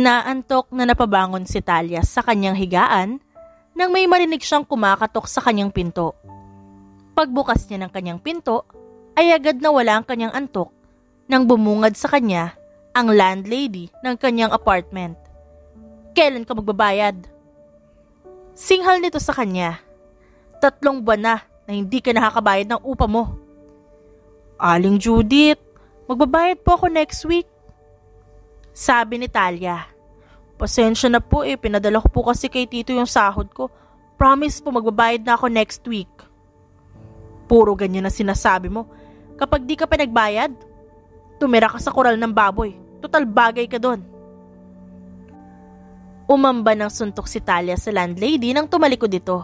Inaantok na napabangon si Talia sa kanyang higaan nang may marinig siyang kumakatok sa kanyang pinto. Pagbukas niya ng kanyang pinto, ay agad nawala ang kanyang antok nang bumungad sa kanya ang landlady ng kanyang apartment. "Kailan ka magbabayad?" Singhal nito sa kanya. 3 buwan na hindi ka nakakabayad ng upa mo. "Aling Judith, magbabayad po ako next week," sabi ni Talia. "Pasensya na po pinadala ko po kasi kay Tito yung sahod ko. Promise po magbabayad na ako next week." "Puro ganyan na sinasabi mo. Kapag di ka pa nagbayad, tumira ka sa koral ng baboy. Total bagay ka doon." Umamba ng suntok si Talia sa landlady nang tumalikod ito.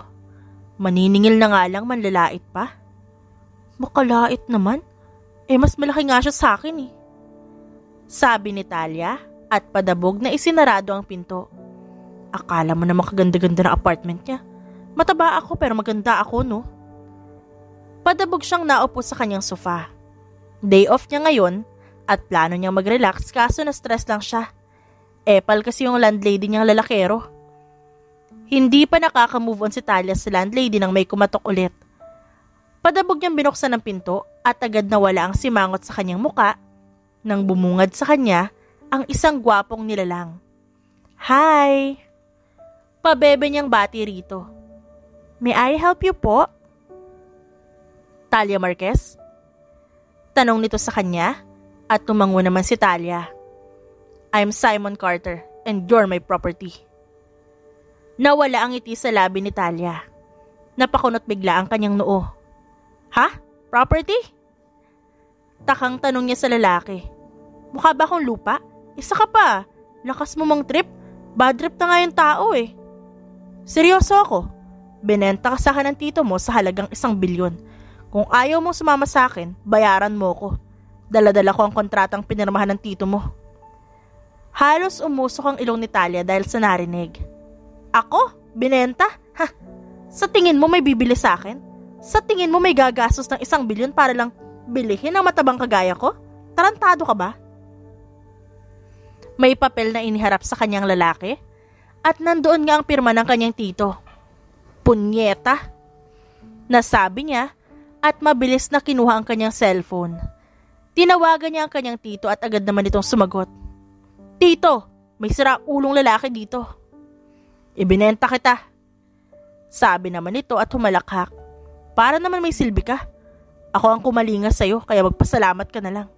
Maniningil na nga lang, manlalait pa. "Makalait naman. Mas malaki nga siya sa akin sabi ni Talia at padabog na isinarado ang pinto. "Akala mo naman kaganda-ganda ng apartment niya. Mataba ako pero maganda ako, no?" Padabog siyang naupo sa kanyang sofa. Day off niya ngayon at plano niyang mag-relax kaso na-stress lang siya. Epal kasi yung landlady niyang lalakero. Hindi pa nakaka-move on si Talia sa landlady nang may kumatok ulit. Padabog niyang binuksan ang pinto at agad nawala ang simangot sa kanyang muka nang bumungad sa kanya ang isang gwapong nilalang. "Hi!" Pabebe niyang bati rito. "May I help you po?" "Talia Marquez?" Tanong nito sa kanya at tumango naman si Talia. "I'm Simon Carter and you're my property." Nawala ang ngiti sa labi ni Talia. Napakunot bigla ang kanyang noo. "Ha? Property?" Takang tanong niya sa lalaki. "Mukha ba akong lupa? Isa ka pa. Lakas mo mang trip. Bad trip na nga yung tao Seryoso ako. Binenta ka sa akin ng tito mo sa halagang 1 bilyon. Kung ayaw mong sumama sa akin, bayaran mo ko. Dala-dala ko ang kontratang pinirmahan ng tito mo." Halos umusok ang ilong ni Talia dahil sa narinig. "Ako? Binenta? Ha? Sa tingin mo may bibili sa akin? Sa tingin mo may gagastos ng 1 bilyon para lang bilihin ang matabang kagaya ko? Tarantado ka ba?" May papel na iniharap sa kanyang lalaki at nandoon nga ang pirma ng kanyang tito. "Punyeta!" nasabi niya at mabilis na kinuha ang kanyang cellphone. Tinawagan niya ang kanyang tito at agad naman itong sumagot. "Tito, may sira-ulong lalaki dito." "Ibinenta kita," sabi naman ito at humalakhak. "Para naman may silbi ka. Ako ang kumalinga sa'yo kaya magpasalamat ka na lang."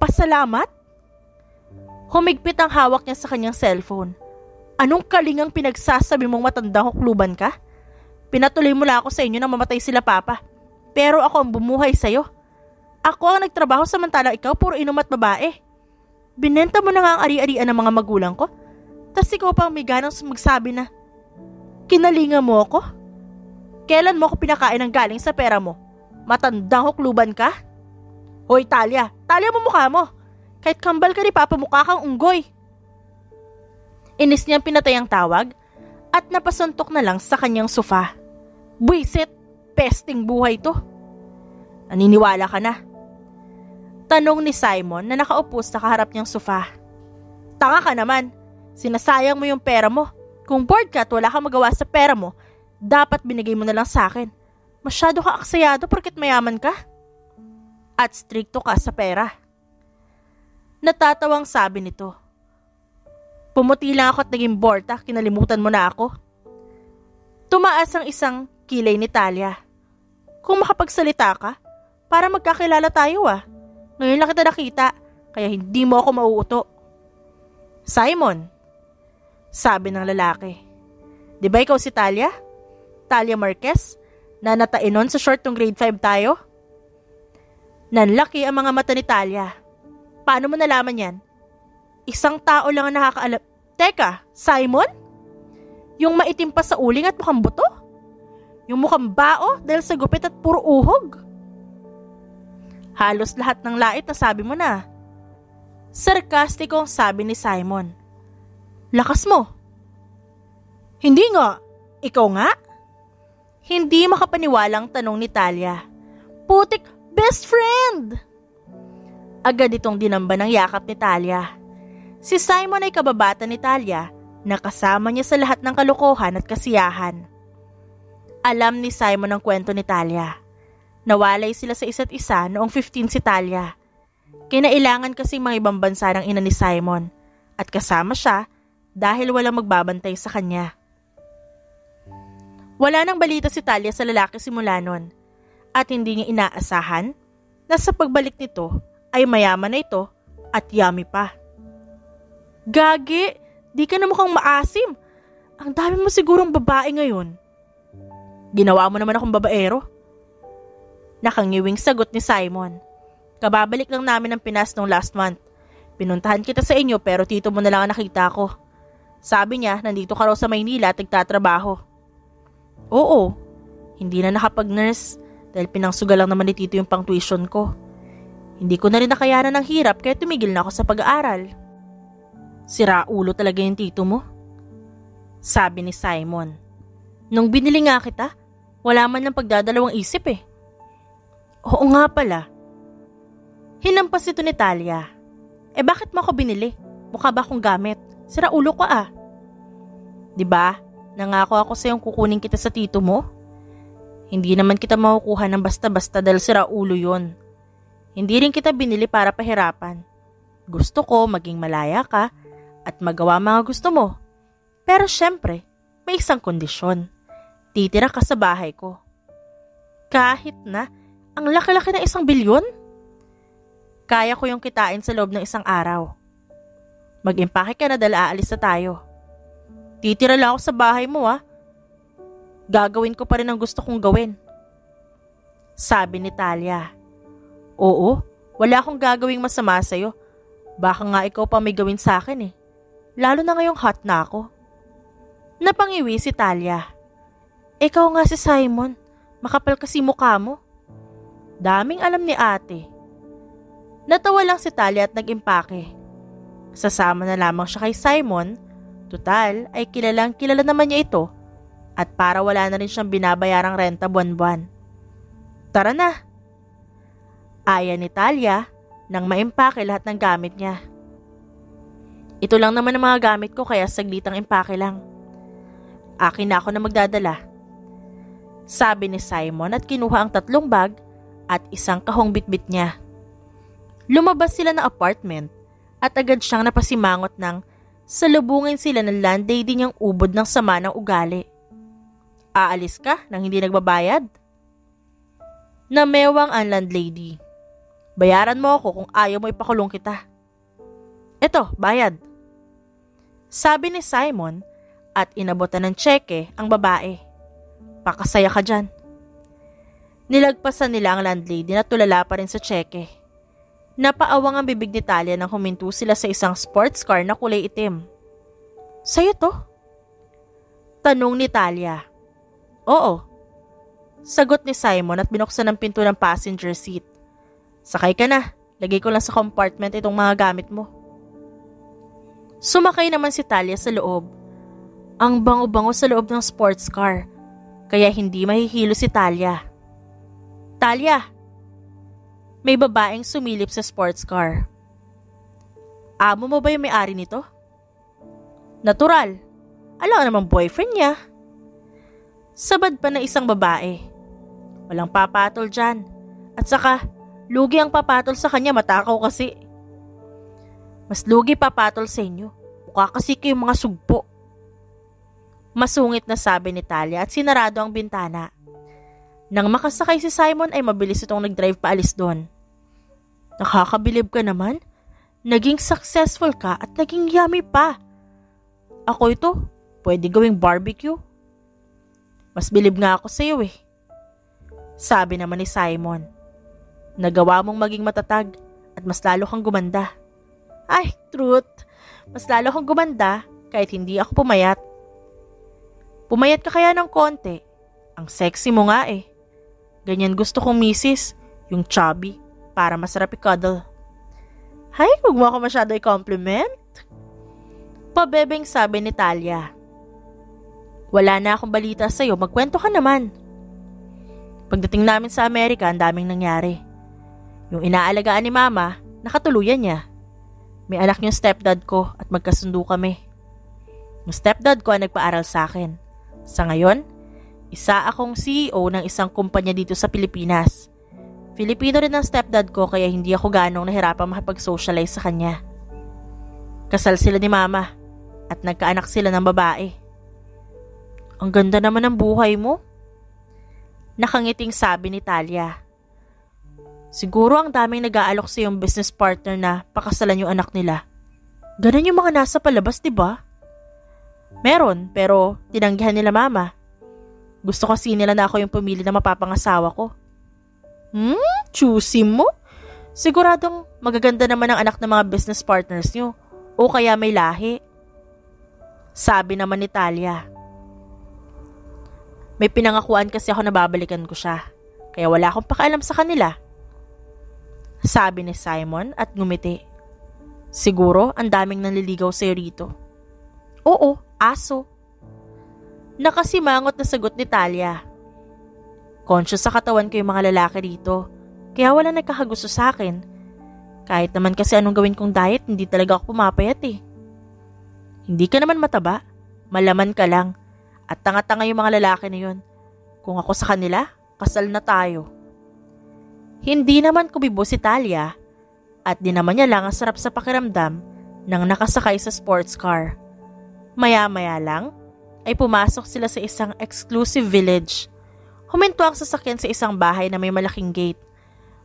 "Pasalamat?" Humigpit ang hawak niya sa kanyang cellphone. "Anong kalingang pinagsasabi mong matandang hukluban ka? Pinatuloy mo lang ako sa inyo nang mamatay sila papa. Pero ako ang bumuhay sa'yo. Ako ang nagtrabaho samantalang ikaw puro inom at babae. Binenta mo na nga ang ari-arian ng mga magulang ko. Tas ikaw pa ang may ganang magsabi na kinalinga mo ako? Kailan mo ako pinakain ng galing sa pera mo? Matandang hukluban ka?" "Hoy Talia, Talia mo mukha mo. Kahit kambal ka ni Papa mukha kang unggoy." Inis niyang pinatay ang tawag at napasuntok na lang sa kanyang sofa. "Buisit, pesting buhay to." "Naniniwala ka na?" tanong ni Simon na nakaupo sa kaharap niyang sofa. "Tanga ka naman. Sinasayang mo yung pera mo. Kung bored ka at wala kang magawa sa pera mo, dapat binigay mo na lang sa akin. Masyado ka aksayado porket mayaman ka. At strikto ka sa pera." Natatawang sabi nito. "Pumuti lang ako at naging borta, kinalimutan mo na ako." Tumaas ang isang kilay ni Talia. "Kung makapagsalita ka, para magkakilala tayo Ngayon lang kita nakita, kaya hindi mo ako mauuto." "Simon," sabi ng lalaki. "Di ba ikaw si Talia? Talia Marquez, na natainon sa short nung grade 5 tayo?" Nanlaki ang mga mata ni Talia. "Paano mo nalaman yan?" "Isang tao lang ang nakakaalam." "Teka, Simon? Yung maitim pa sa uling at mukhang buto? Yung mukhang bao dahil sa gupit at puro uhog?" "Halos lahat ng lait na sabi mo na." Sarkastikong sabi ni Simon. "Lakas mo." "Hindi nga. Ikaw nga?" Hindi makapaniwalang tanong ni Talia. "Putik, best friend!" Agad itong dinamba ng yakap ni Talia. Si Simon ay kababata ni Talia na kasama niya sa lahat ng kalokohan at kasiyahan. Alam ni Simon ang kwento ni Talia. Nawalay sila sa isa't isa noong 15 si Talia. Kinailangan kasi mga ibang bansa ng ina ni Simon at kasama siya dahil walang magbabantay sa kanya. Wala nang balita si Talia sa lalaki simula nun at hindi niya inaasahan na sa pagbalik nito ay mayaman na ito at yummy pa. Gagi, di ka na mukhang maasim. Ang dami mo sigurong babae ngayon. Ginawa mo naman akong babaero. Nakangiwing sagot ni Simon. Kababalik lang namin ng Pinas nung last month. Pinuntahan kita sa inyo pero tito mo na lang ang nakita ko. Sabi niya, nandito ka raw sa Maynila at nagtatrabaho. Oo, hindi na nakapag-nurse dahil pinangsugal lang naman ni tito yung pang-tuition ko. Hindi ko na rin nakayanan ng hirap kaya tumigil na ako sa pag-aaral. Sira ulo talaga yung tito mo? Sabi ni Simon. Nung binili nga kita, wala man lang pagdadalawang isip eh. Oo nga pala. Hinampas ito ni Talia. Bakit mo ako binili? Mukha ba akong gamit? Sira ulo ko ah. Diba? Nangako ako sa'yong kukunin kita sa tito mo. Hindi naman kita makukuha ng basta-basta dahil sira ulo yon. Hindi rin kita binili para pahirapan. Gusto ko maging malaya ka at magawa mga gusto mo. Pero syempre, may isang kondisyon. Titira ka sa bahay ko. Kahit na, ang laki-laki ng 1 bilyon? Kaya ko yung kitain sa loob ng 1 araw. Mag-impake ka na dahil aalis na tayo. Titira lang ako sa bahay mo ah. Gagawin ko pa rin ang gusto kong gawin. Sabi ni Talia. Oo, wala akong gagawing masama sa'yo. Baka nga ikaw pa may gawin sa akin eh. Lalo na ngayong hot na ako. Napangiwi si Talia. Ikaw nga si Simon. Makapal kasi mukha mo. Daming alam ni ate. Natawa lang si Talia at nag-impake. Sasama na lamang siya kay Simon. Tutal ay kilala naman niya ito at para wala na rin siyang binabayarang renta buwan-buwan. Tara na! Aya ni Talia nang maimpake lahat ng gamit niya. Ito lang naman ang mga gamit ko kaya saglitang impake lang. Akin na ako na magdadala. Sabi ni Simon at kinuha ang 3 bag at 1 kahong bitbit niya. Lumabas sila ng apartment at agad siyang napasimangot ng salubungin sila ng landlady niyang ubod ng sama ng ugali. Aalis ka nang hindi nagbabayad? Namewang ang landlady. Bayaran mo ako kung ayaw mo ipakulong kita. Eto, bayad. Sabi ni Simon at inabotan ng tseke ang babae. Pakasaya ka dyan. Nilagpasan nila ang landlady na tulala pa rin sa tseke. Napaawang ang bibig ni Talia nang huminto sila sa isang sports car na kulay itim. Sa'yo to? Tanong ni Talia. Oo. Sagot ni Simon at binuksan ang pinto ng passenger seat. Sakay ka na. Lagay ko lang sa compartment itong mga gamit mo. Sumakay naman si Talia sa loob. Ang bango-bango sa loob ng sports car. Kaya hindi mahihilo si Talia. Talia! May babaeng sumilip sa sports car. Amo mo ba yung may-ari nito? Natural. Alam ka namang boyfriend niya. Sabad pa na isang babae. Walang papatol dyan. At saka, lugi ang papatol sa kanya, matakaw kasi. Mas lugi papatol sa inyo. Mukha kasi kayong mga sugpo. Masungit na sabi ni Talia at sinarado ang bintana. Nang makasakay si Simon ay mabilis itong nag-drive paalis doon. Nakakabilib ka naman. Naging successful ka at naging yummy pa. Ako ito, pwede gawing barbecue. Mas bilib nga ako sa iyo eh. Sabi naman ni Simon. Nagawa mong maging matatag at mas lalo kang gumanda. Ay, truth. Mas lalo kang gumanda kahit hindi ako pumayat. Pumayat ka kaya ng konti. Ang sexy mo nga eh. Ganyan gusto kong misis, yung chubby. Para masarap i-cuddle. Hay, huwag mo ako masyado i-compliment. Pabebeng sabi ni Talia. Wala na akong balita sa'yo, magkwento ka naman. Pagdating namin sa Amerika, ang daming nangyari. Yung inaalagaan ni Mama, nakatuluyan niya. May anak yung stepdad ko at magkasundo kami. Yung stepdad ko ang nagpaaral sa akin. Sa ngayon, isa akong CEO ng isang kumpanya dito sa Pilipinas. Filipino rin ang stepdad ko kaya hindi ako ganong nahirapang makipag-socialize sa kanya. Kasal sila ni mama at nagkaanak sila ng babae. Ang ganda naman ng buhay mo. Nakangiting sabi ni Talia. Siguro ang daming nag-aalok sa yung business partner na pakasalan yung anak nila. Ganun yung mga nasa palabas, diba? Meron, pero tinanggihan nila mama. Gusto kasi nila na ako yung pumili na mapapangasawa ko. Choosy mo? Siguradong magaganda naman ang anak ng mga business partners nyo. O kaya may lahi. Sabi naman ni Talia. May pinangakuan kasi ako na babalikan ko siya. Kaya wala akong pakialam sa kanila. Sabi ni Simon at ngumiti. Siguro ang daming nanliligaw sa'yo rito. Oo, aso. Nakasimangot na sagot ni Talia. Conscious sa katawan ko yung mga lalaki rito. Kaya wala nagkakagusto sa akin. Kahit naman kasi anong gawin kong diet, hindi talaga ako pumapayat eh. Hindi ka naman mataba. Malaman ka lang. At tanga-tanga yung mga lalaki na yun. Kung ako sa kanila, kasal na tayo. Hindi naman kumibo si Talia at di naman niya lang ang sarap sa pakiramdam nang nakasakay sa sports car. Maya-maya lang ay pumasok sila sa isang exclusive village. Huminto ang sasakyan sa isang bahay na may malaking gate.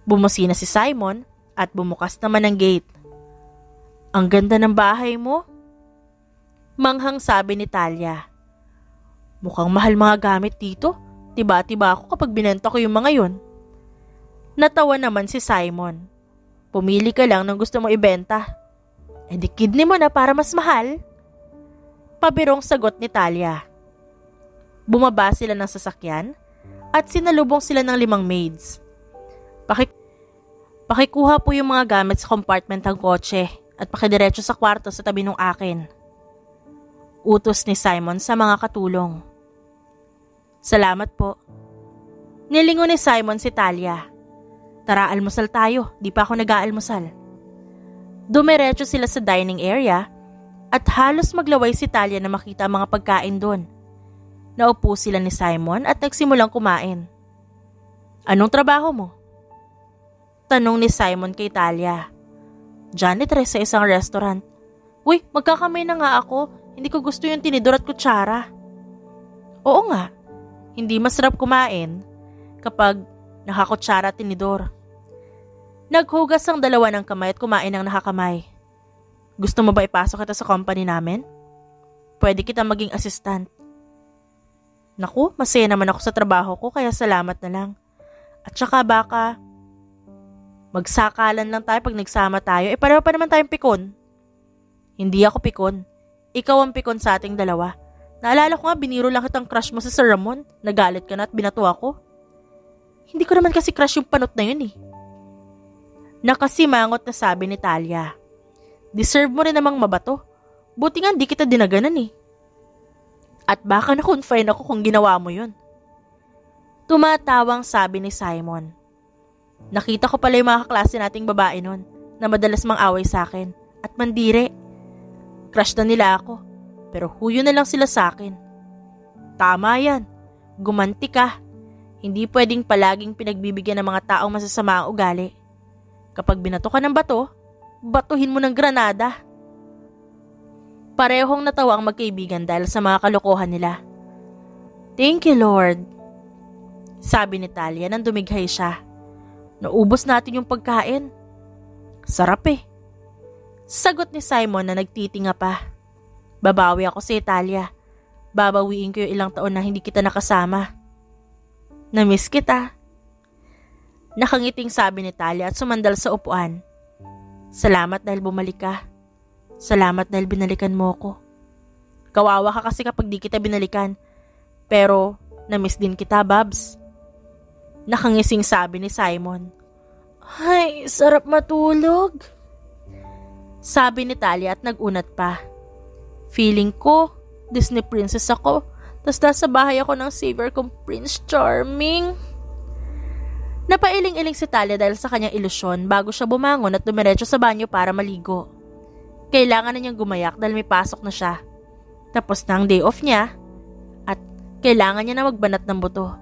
Bumusina si Simon at bumukas naman ang gate. Ang ganda ng bahay mo. Manghang sabi ni Talia. Mukhang mahal mga gamit dito. Tiba-tiba ako kapag binenta ko yung mga yon. Natawa naman si Simon. Pumili ka lang ng gusto mo ibenta. E di kidney mo na para mas mahal. Pabirong sagot ni Talia. Bumaba sila ng sasakyan at sinalubong sila ng 5 maids. Pakikuha po yung mga gamit sa compartment ng kotse at pakidiretso sa kwarto sa tabi ng akin. Utos ni Simon sa mga katulong. Salamat po. Nilingon ni Simon si Talia. Tara, almusal tayo. Di pa ako nag-aalmusal. Dumiretso sila sa dining area at halos maglaway si Talia na makita ang mga pagkain doon. Naupo sila ni Simon at nagsimulang kumain. Anong trabaho mo? Tanong ni Simon kay Talia. Janitress sa isang restaurant. Uy, magkakamay na nga ako. Hindi ko gusto yung tinidor at kutsara. Oo nga, hindi masarap kumain kapag nakakutsara at tinidor. Naghugas ang dalawa ng kamay at kumain ng nakakamay. Gusto mo ba ipasok kita sa company namin? Pwede kita maging assistant. Naku, masaya naman ako sa trabaho ko kaya salamat na lang. At saka baka magsakalan lang tayo pag nagsama tayo. Pareho pa naman tayong pikon. Hindi ako pikon. Ikaw ang pikon sa ating dalawa. Naalala ko nga biniro lang kitang crush mo sa Sir Ramon. Nagalit ka na at binato ako. Hindi ko naman kasi crush yung panot na yun eh. Nakasimangot na sabi ni Talia. Deserve mo rin namang mabato. Buti nga di kita dinaganan eh. At baka na-confine ako kung ginawa mo yun. Tumatawang sabi ni Simon. Nakita ko pala yung mga kaklase nating babae nun na madalas mang-away sa akin at mandire. Crush na nila ako pero huyo na lang sila sa akin. Tama yan. Gumanti ka. Hindi pwedeng palaging pinagbibigyan ng mga taong masasama ang ugali. Kapag binato ka ng bato, batuhin mo ng granada. Parehong natawa ang magkaibigan dahil sa mga kalokohan nila. Thank you, Lord. Sabi ni Talia nang dumighay siya. Naubos natin yung pagkain. Sarap eh. Sagot ni Simon na nagtitinga pa. Babawi ako sa Italia. Babawiin ko yung ilang taon na hindi kita nakasama. Namiss kita. Nakangiting sabi ni Talia at sumandal sa upuan. Salamat dahil bumalik ka. Salamat dahil binalikan mo ko. Kawawa ka kasi kapag di kita binalikan. Pero namiss din kita, Babs. Nakangising sabi ni Simon. Ay, sarap matulog. Sabi ni Talia at nagunat pa. Feeling ko, Disney princess ako. Tas nasa bahay ako ng savior kong Prince Charming. Napailing-iling si Talia dahil sa kanyang ilusyon bago siya bumangon at dumiretso sa banyo para maligo. Kailangan na niyang gumayak dahil may pasok na siya. Tapos na ang day off niya at kailangan niya na magbanat ng buto.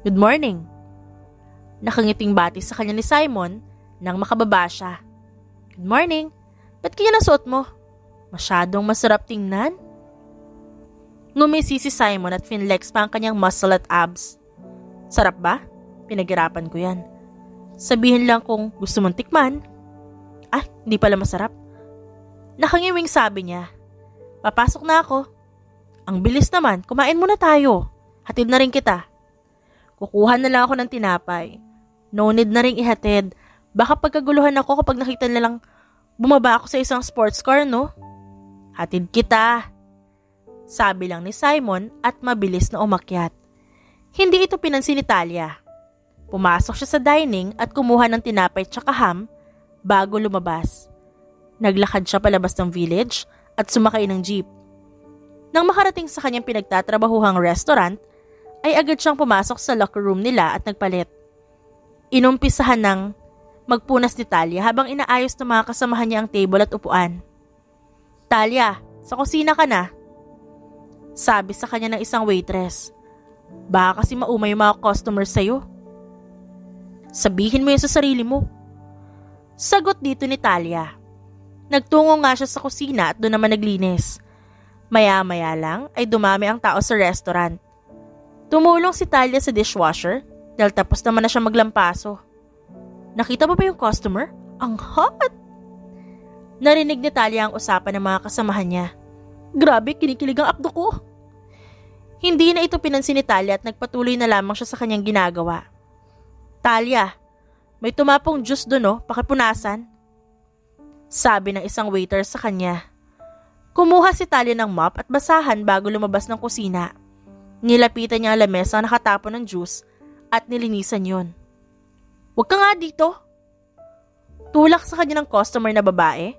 Good morning. Nakangiting bati sa kanya ni Simon nang makababa siya. Good morning. Ba't kaya nasuot mo? Masyadong masarap tingnan. Ngumisi si Simon at finlex pa ang kanyang muscle at abs. Sarap ba? Pinaghirapan ko yan. Sabihin lang kung gusto mong tikman. Hindi pala masarap. Nakangiwing sabi niya. Papasok na ako. Ang bilis naman, kumain muna tayo. Hatid na rin kita. Kukuha na lang ako ng tinapay. No need na rin ihatid. Baka pagkaguluhan ako kapag nakita nilang bumaba ako sa isang sports car, no? Hatid kita. Sabi lang ni Simon at mabilis na umakyat. Hindi ito pinansin ni Talia. Pumasok siya sa dining at kumuha ng tinapay tsaka ham bago lumabas. Naglakad siya palabas ng village at sumakay ng jeep. Nang makarating sa kanyang pinagtatrabahuhang restaurant, ay agad siyang pumasok sa locker room nila at nagpalit. Inumpisahan ng magpunas ni Talia habang inaayos ng mga kasamahan niya ang table at upuan. Talia, sa kusina ka na. Sabi sa kanya ng isang waitress. Baka kasi maumay yung mga customers sa'yo. Sabihin mo yun sa sarili mo. Sagot dito ni Talia. Nagtungo nga siya sa kusina at doon naman naglinis. Maya-maya lang ay dumami ang tao sa restaurant. Tumulong si Talia sa dishwasher dahil tapos naman na siya maglampaso. Nakita mo ba yung customer? Ang hot! Narinig ni Talia ang usapan ng mga kasamahan niya. Grabe, kinikilig ang abdo ko. Hindi na ito pinansin ni Talia at nagpatuloy na lamang siya sa kanyang ginagawa. Talia, may tumapong juice doon, pakipunasan. Sabi ng isang waiter sa kanya. Kumuha si Talia ng mop at basahan bago lumabas ng kusina. Nilapitan niya ang lamesa na nakatapon ng juice at nilinisan yon. Huwag ka nga dito. Tulak sa kanya ng customer na babae,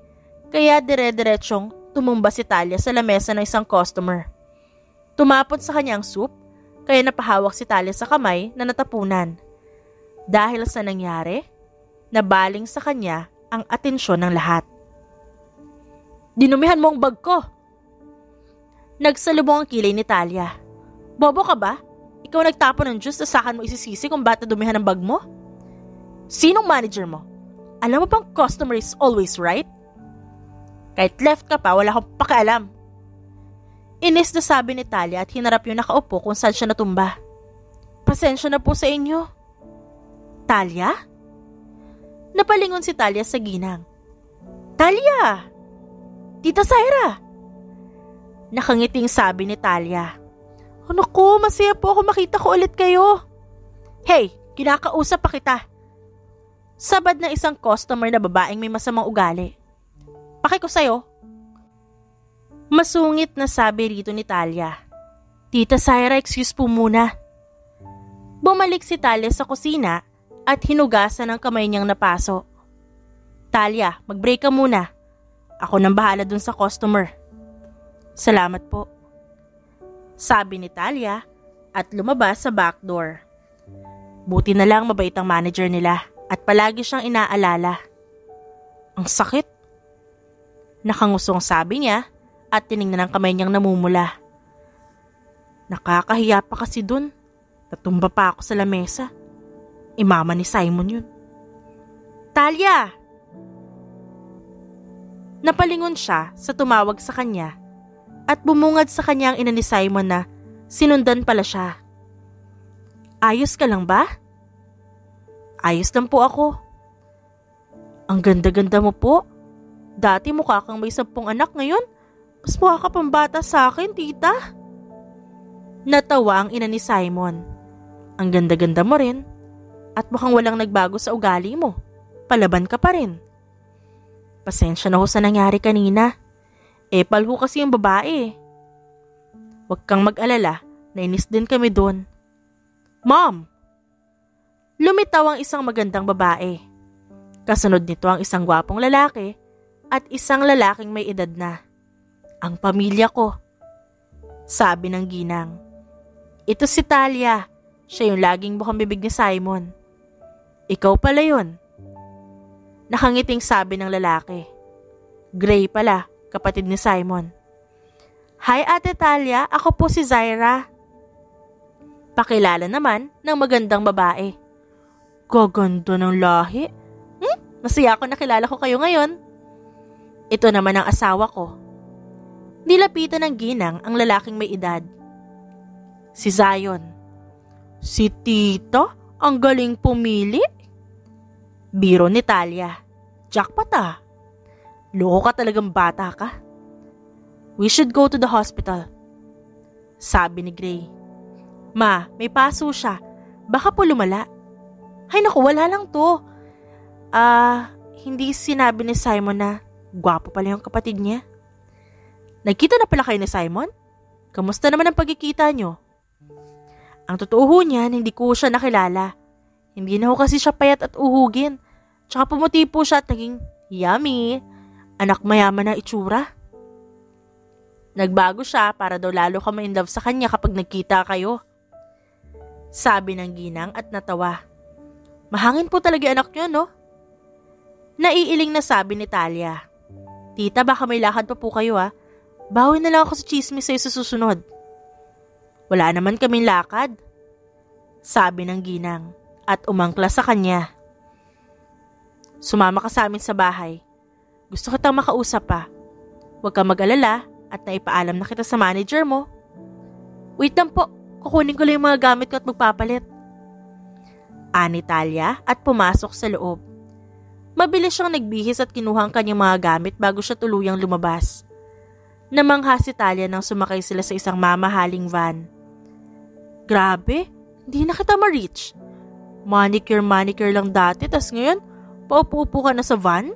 kaya dire-diretsyong tumumba si Talia sa lamesa ng isang customer. Tumapon sa kanya ang soup, kaya napahawak si Talia sa kamay na natapunan. Dahil sa nangyari, nabaling sa kanya ang atensyon ng lahat. Dinumihan mo ang bag ko. Nagsalubong ang kilay ni Talia. Bobo ka ba? Ikaw nagtapon ng juice na sakan mo isisisi kung ba't nadumihan ang bag mo? Sinong manager mo? Alam mo bang customer is always right? Kahit left ka pa, wala akong pakialam. Inis na sabi ni Talia at hinarap yung nakaupo kung saan siya natumba. Pasensya na po sa inyo. Talia? Napalingon si Talia sa ginang. Talia! Tita Syra! Nakangiting sabi ni Talia. Ano ko, masaya po ako makita ko ulit kayo. Hey, kinakausap pa kita. Sabad na isang customer na babaeng may masamang ugali. Paki ko sa'yo. Masungit na sabi rito ni Talia. Tita Syra, excuse po muna. Bumalik si Talia sa kusina at hinugasan ang kamay niyang napaso. Talia, mag-break ka muna. Ako nang bahala dun sa customer. Salamat po. Sabi ni Talia at lumabas sa back door. Buti na lang mabait ang manager nila at palagi siyang inaalala. Ang sakit. Nakangusong sabi niya at tiningnan ang kamay niyang namumula. Nakakahiya pa kasi dun. Natumba pa ako sa lamesa. Imama ni Simon yun. Talia! Napalingon siya sa tumawag sa kanya at bumungad sa kanya ang ina ni Simon na sinundan pala siya. Ayos ka lang ba? Ayos lang po ako. Ang ganda-ganda mo po. Dati mukha kang may 10 anak, ngayon mas mukha ka pang bata sa akin, tita. Natawa ang ina ni Simon. Ang ganda-ganda mo rin. At mukhang walang nagbago sa ugali mo. Palaban ka pa rin. Pasensya na ho sa nangyari kanina. Palho kasi yung babae. Huwag kang mag-alala, nainis din kami doon. Mom! Lumitaw ang isang magandang babae. Kasunod nito ang isang gwapong lalaki at isang lalaking may edad na. Ang pamilya ko. Sabi ng ginang. Ito si Talia. Siya yung laging bukang bibig ni Simon. Ikaw pala yun. Nakangiting sabi ng lalaki. Gray pala, kapatid ni Simon. Hi Ate Talia, ako po si Zaira. Pakilala naman ng magandang babae. Gaganda ng lahi. Masaya ako nakilala ko kayo ngayon. Ito naman ang asawa ko. Nilapitan ng ginang ang lalaking may edad. Si Zion. Si Tito? Ang galing pumili? Biro ni Talia. Jackpot ah. Loko ka talagang bata ka. We should go to the hospital. Sabi ni Gray. Ma, may paso siya. Baka po lumala. Ay naku, wala lang to. Hindi sinabi ni Simon na gwapo pala yung kapatid niya. Nagkita na pala kayo ni Simon? Kamusta naman ang pagkikita nyo? Ang totoo ho niyan, hindi ko siya nakilala. Hindi na ho kasi siya payat at uhugin. Tsaka pumuti po siya at naging yummy. Anak mayaman na itsura. Nagbago siya para daw lalo ka ma-inlove sa kanya kapag nagkita kayo. Sabi ng ginang at natawa. Mahangin po talaga anak niyo, no? Naiiling na sabi ni Talia. Tita, baka may lakad pa po kayo ah. Bawi na lang ako sa chismis sa'yo sa susunod. Wala naman kaming lakad. Sabi ng ginang at umangkla sa kanya. Sumama ka sa amin sa bahay. Gusto kitang makausap pa. Huwag kang mag-alala at naipaalam na kita sa manager mo. Wait lang po, kukunin ko lang yung mga gamit ko at magpapalit. Ani Talia at pumasok sa loob. Mabilis siyang nagbihis at kinuha ang kanyang mga gamit bago siya tuluyang lumabas. Namangha si Talia nang sumakay sila sa isang mamahaling van. Grabe, hindi na kita ma-reach. Manicure lang dati, tas ngayon, paupo-upo ka na sa van?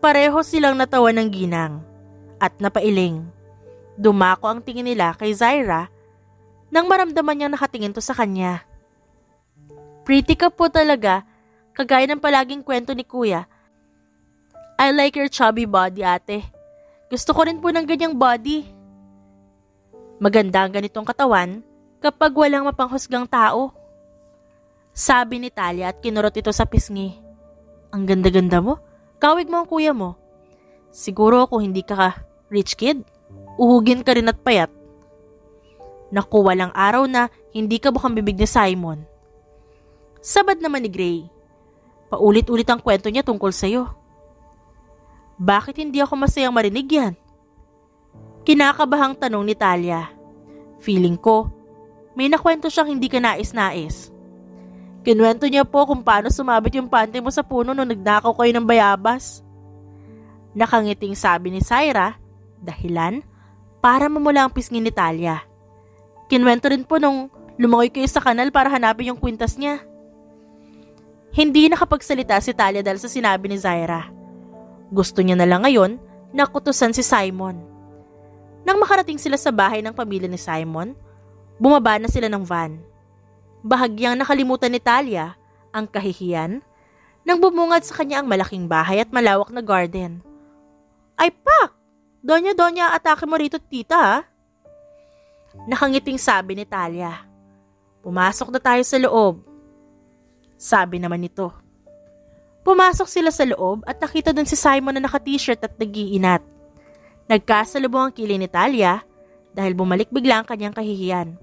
Pareho silang natawa ng ginang at napailing. Dumako ang tingin nila kay Zaira nang maramdaman niyang nakatingin to sa kanya. Pretty ka po talaga, kagaya ng palaging kwento ni Kuya. I like your chubby body, ate. Gusto ko rin po ng ganyang body. Maganda ang ganitong katawan kapag walang mapanghusgang tao. Sabi ni Talia at kinurot ito sa pisngi. Ang ganda-ganda mo. Kawig mo ang kuya mo. Siguro kung hindi ka rich kid, uhugin ka rin at payat. Naku, walang araw na hindi ka bukang bibig ni Simon. Sabad naman ni Gray. Paulit-ulit ang kwento niya tungkol sa'yo. Bakit hindi ako masayang marinig yan? Kinakabahang tanong ni Talia. Feeling ko, may nakwento siyang hindi ka nais-nais. Kinuwento niya po kung paano sumabit yung pante mo sa puno nung nagnakaw kayo ng bayabas. Nakangiting sabi ni Zaira, dahilan para mamula ang pisngi ni Talia. Kinuwento rin po nung lumangoy kayo sa kanal para hanapin yung kwintas niya. Hindi nakapagsalita si Talia dahil sa sinabi ni Zaira. Gusto niya na lang ngayon na kutusan si Simon. Nang makarating sila sa bahay ng pamilya ni Simon, bumaba na sila ng van. Bahagyang nakalimutan ni Talia ang kahihiyan nang bumungad sa kanya ang malaking bahay at malawak na garden. Ay pak! Donya, atake mo rito tita ha? Nakangiting sabi ni Talia. Pumasok na tayo sa loob. Sabi naman nito. Pumasok sila sa loob at nakita dun si Simon na naka-t-shirt at nag-iinat. Nagkasalubong ang kilay ni Talia dahil bumalik bigla ang kanyang kahihiyan.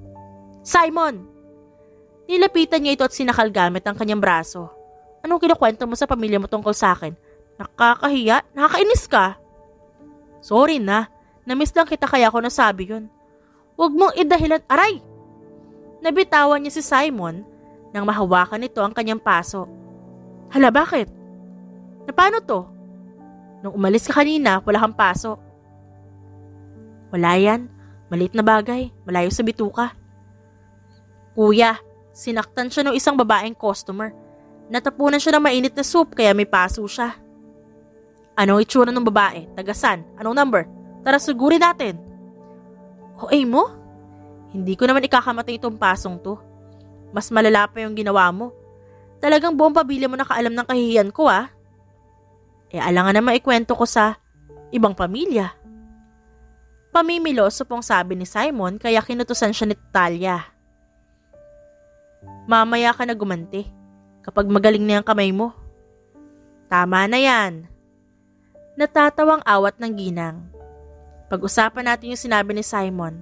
Simon! Nilapitan niya ito at sinakal gamit ang kanyang braso. Anong kinukwento mo sa pamilya mo tungkol sa akin? Nakakahiya? Nakakainis ka? Sorry na. Namiss lang kita kaya ako nasabi yun. Huwag mong idahilan. Aray! Nabitawan niya si Simon nang mahawakan nito ang kanyang paso. Hala, bakit? Na paano to? Nung umalis ka kanina, wala kang paso. Wala yan. Maliit na bagay. Malayo sa bituka. Kuya, sinaktan siya ng isang babaeng customer. Natapunan siya ng mainit na soup kaya may paso siya. Anong itsura ng babae? Tagasan? Anong number? Tara, sugurin natin. Hoy mo? Hindi ko naman ikakamatay itong pasong to. Mas malala pa yung ginawa mo. Talagang buong pamilya mo nakaalam ng kahihiyan ko ah. Alangan na maikwento ko sa ibang pamilya. Pamimiloso pong sabi ni Simon kaya kinutusan siya ni Talia. Mamaya ka na gumanti kapag magaling na yung kamay mo. Tama na yan. Natatawang awat ng ginang. Pag-usapan natin yung sinabi ni Simon.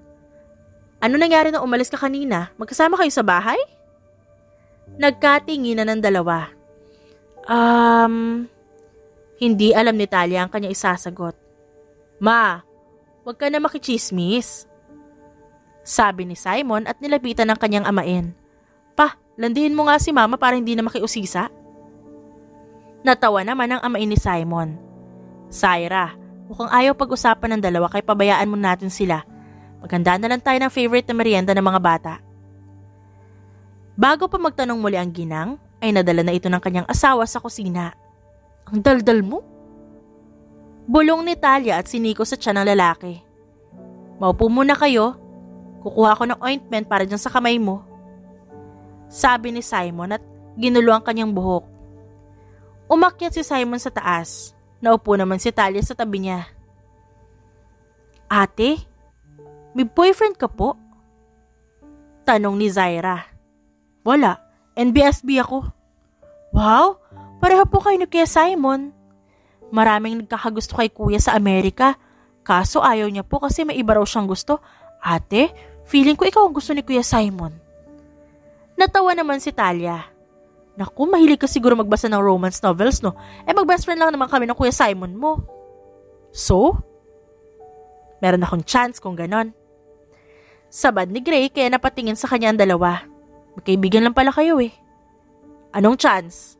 Ano nangyari nang umalis ka kanina? Magkasama kayo sa bahay? Nagkatinginan ng dalawa. Hindi alam ni Talia ang kanyang isasagot. Ma, huwag ka na makichismis. Sabi ni Simon at nilapitan ng kanyang amain. Pa, landiin mo nga si mama para hindi na makiusisa. Natawa naman ang amain ni Simon. Syra, mukhang ayaw pag-usapan ng dalawa kaya pabayaan mo natin sila. Maghanda na lang tayo ng favorite na merienda ng mga bata. Bago pa magtanong muli ang ginang, ay nadala na ito ng kanyang asawa sa kusina. Ang daldal mo? Bulong ni Talia at siniko sa tiyan ng lalaki. Maupo muna kayo. Kukuha ko ng ointment para dyan sa kamay mo. Sabi ni Simon at ginulo ang kanyang buhok. Umakyat si Simon sa taas. Naupo naman si Talia sa tabi niya. Ate, may boyfriend ka po? Tanong ni Zyra. Wala, NBSB ako. Wow, pareho po kayo ni Kuya Simon. Maraming nagkakagusto kay Kuya sa Amerika. Kaso ayaw niya po kasi may iba raw siyang gusto. Ate, feeling ko ikaw ang gusto ni Kuya Simon. Natawa naman si Talia. Naku, mahilig ka siguro magbasa ng romance novels, no? Mag-best friend lang naman kami ng Kuya Simon mo. So? Meron akong chance kung ganon. Sabad ni Gray kaya napatingin sa kanya ang dalawa. Magkaibigan lang pala kayo eh. Anong chance?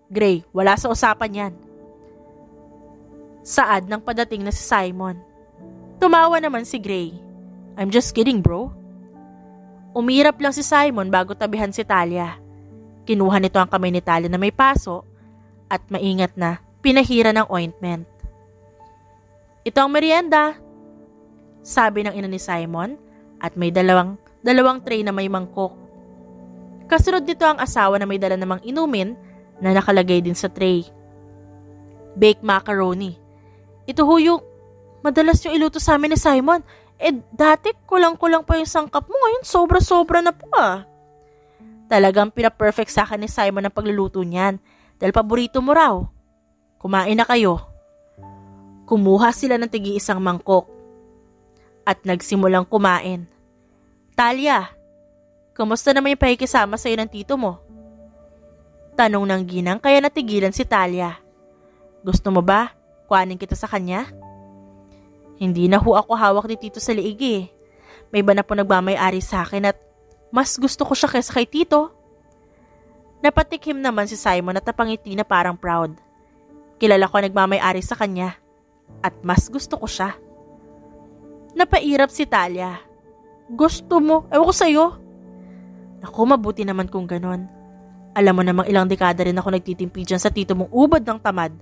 Gray, wala sa usapan yan. Saad nang padating na si Simon. Tumawa naman si Gray. I'm just kidding, bro. Umirap lang si Simon bago tabihan si Talia. Kinuha nito ang kamay ni Talia na may paso at maingat na pinahira ng ointment. Ito ang merienda, sabi ng ina ni Simon at may dalawang tray na may mangkok. Kasunod nito ang asawa na may dala namang inumin na nakalagay din sa tray. Baked macaroni. Ito ho yung madalas yung iluto sa amin ni Simon. Dati kulang-kulang pa yung sangkap mo, ngayon sobra-sobra na po ah. Talagang pina-perfect sa akin ni Simon ang pagluluto niyan dahil paborito mo raw. Kumain na kayo. Kumuha sila ng tigi-isang mangkok at nagsimulang kumain. Talia, kamusta naman yung pakikisama sa'yo ng tito mo? Tanong ng ginang kaya natigilan si Talia. Gusto mo ba? Kuhanin kita sa kanya? Hindi na ho ako hawak ni tito sa liig eh. May iba na po nagmamay-ari sa akin at mas gusto ko siya kaysa kay tito. Napatikim naman si Simon at napangiti na parang proud. Kilala ko nagmamay-ari sa kanya at mas gusto ko siya. Napairap si Talia. Gusto mo? Ewan ko sa'yo. Naku, mabuti naman kung ganon. Alam mo namang ilang dekada rin ako nagtitimpi dyan sa tito mong ubod ng tamad.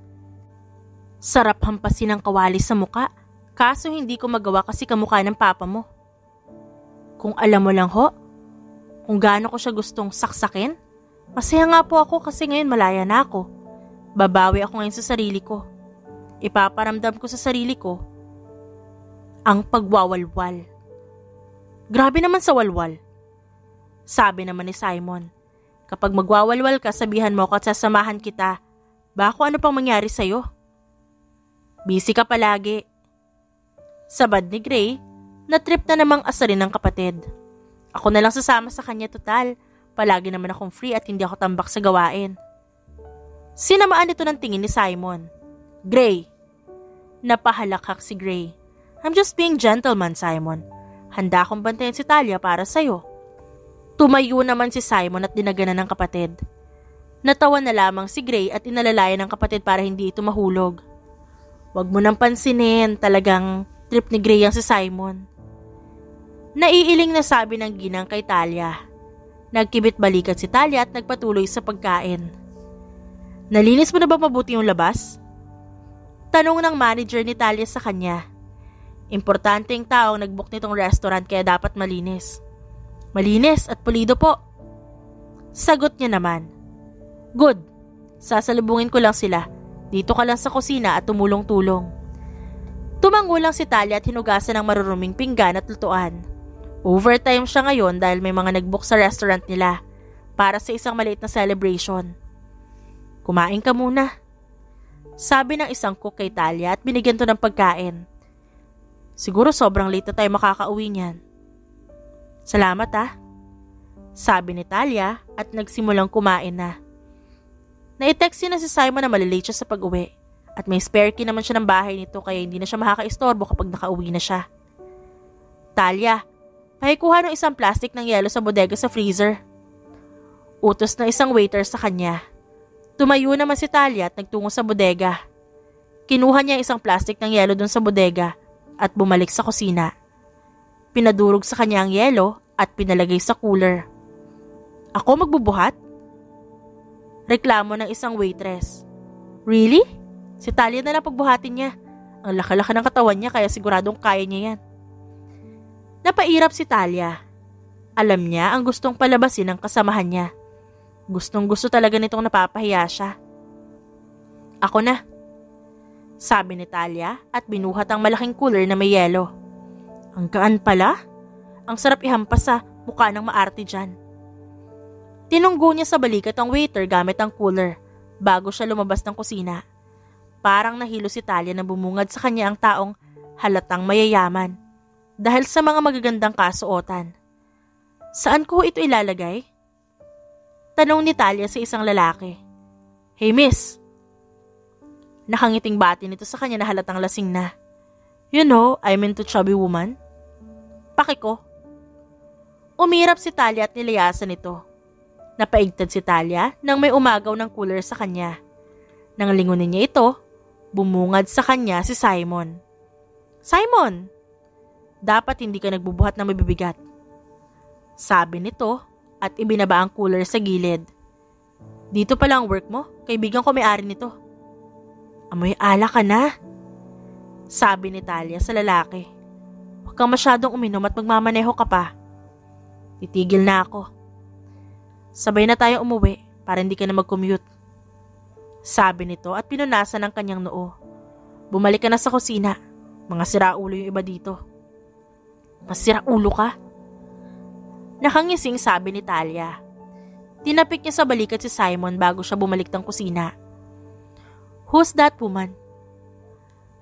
Sarap hampasin ang kawali sa muka, kaso hindi ko magawa kasi kamukha ng papa mo. Kung alam mo lang ho, kung gaano ko siya gustong saksakin, masaya nga po ako kasi ngayon malaya na ako. Babawi ako ngayon sa sarili ko. Ipaparamdam ko sa sarili ko ang pagwawalwal. Grabe naman sa walwal. Sabi naman ni Simon, kapag magwawalwal ka, sabihan mo ako at sasamahan kita. Bako ano pang mangyari sa'yo? Busy ka palagi. Sabad ni Gray, na-trip na namang asarin ng kapatid. Ako na lang sasama sa kanya total. Palagi naman akong free at hindi ako tambak sa gawain. Sinamaan ito ng tingin ni Simon. Gray. Napahalakhak si Gray. I'm just being gentleman, Simon. Handa akong bantayan si Talia para sa'yo. Tumayo naman si Simon at dinaganan ng kapatid. Natawa na lamang si Gray at inalalayan ng kapatid para hindi ito mahulog. Wag mo nang pansinin, talagang trip ni Gray ang si Simon. Naiiling na sabi ng ginang kay Talia. Nagkibit balikat si Talia at nagpatuloy sa pagkain. Nalinis mo na ba mabuti yung labas? Tanong ng manager ni Talia sa kanya. Importante yung taong nagbook nitong restaurant kaya dapat malinis. Malinis at pulido po. Sagot niya naman. Good, sasalubungin ko lang sila. Dito ka lang sa kusina at tumulong-tulong. Tumango lang si Talia at hinugasan ng maruruming pinggan at lutuan. Overtime siya ngayon dahil may mga nagbook sa restaurant nila para sa isang maliit na celebration. Kumain ka muna. Sabi ng isang cook kay Talia at binigyan to ng pagkain. Siguro sobrang late na tayo makakauwi niyan. Salamat sabi ni Talia at nagsimulang kumain na. Na-text niya na si Simon na malilate siya sa pag-uwi at may spare key naman siya ng bahay nito kaya hindi na siya makakaistorbo kapag nakauwi na siya. Talia, pakikuha ng isang plastic ng yelo sa bodega sa freezer. Utos ng isang waiter sa kanya. Tumayo naman si Talia at nagtungo sa bodega. Kinuha niya isang plastic ng yelo dun sa bodega at bumalik sa kusina. Pinadurog sa kanya ang yelo at pinalagay sa cooler. Ako magbubuhat? Reklamo ng isang waitress. Really? Si Talia na lang pagbuhatin niya. Ang laki-laki ng katawan niya kaya siguradong kaya niya yan. Napairap si Talia. Alam niya ang gustong palabasin ng kasamahan niya. Gustong-gusto talaga nitong napapahiya siya. Ako na, sabi ni Talia at binuhat ang malaking cooler na may yelo. Ang gaan pala. Ang sarap ihampas sa mukha ng maarte dyan. Tinunggo niya sa balikat ang waiter gamit ang cooler bago siya lumabas ng kusina. Parang nahilo si Talia na bumungad sa kanya ang taong halatang mayayaman dahil sa mga magagandang kasuotan. Saan ko ito ilalagay? Tanong ni Talia sa isang lalaki. Hey miss! Nakangiting bati nito sa kanya na halatang lasing na. You know, I'm into chubby woman. Paki ko. Umirap si Talia at nilayasan ito. Napaigtad si Talia nang may umagaw ng cooler sa kanya. Nang lingunin niya ito, bumungad sa kanya si Simon. Simon! Dapat hindi ka nagbubuhat ng mabibigat. Sabi nito at ibinaba ang cooler sa gilid. Dito pala ang work mo, kaibigan ko may-ari nito. Amoy ala ka na. Sabi ni Talia sa lalaki. Huwag kang masyadong uminom at magmamaneho ka pa. Titigil na ako. Sabay na tayo umuwi para hindi ka na mag-commute. Sabi nito at pinunasan ng kanyang noo. Bumalik ka na sa kusina. Mga siraulo yung iba dito. Mas siraulo ka? Nakangising sabi ni Talia. Tinapik niya sa balikat si Simon bago siya bumalik ng kusina. Who's that woman?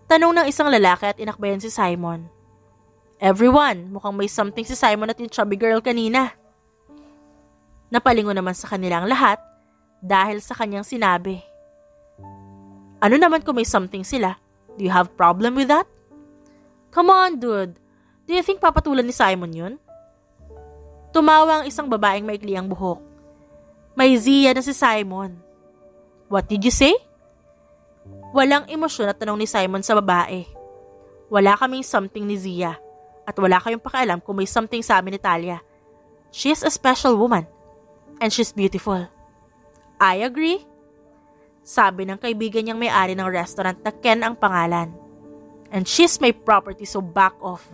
Tanong ng isang lalaki at inakbayan si Simon. Everyone, mukhang may something si Simon at yung chubby girl kanina. Napalingon naman sa kanilang lahat dahil sa kanyang sinabi. Ano naman kung may something sila? Do you have problem with that? Come on, dude. Do you think papatulan ni Simon yun? Tumawa ang isang babaeng maikli ang buhok. May Zia na si Simon. What did you say? Walang emosyon at tanong ni Simon sa babae. Wala kaming something ni Zia at wala kayong pakialam kung may something sa amin ni Talia. She's a special woman and she's beautiful. I agree. Sabi ng kaibigan niyang may-ari ng restaurant na Ken ang pangalan. And she's my property so back off.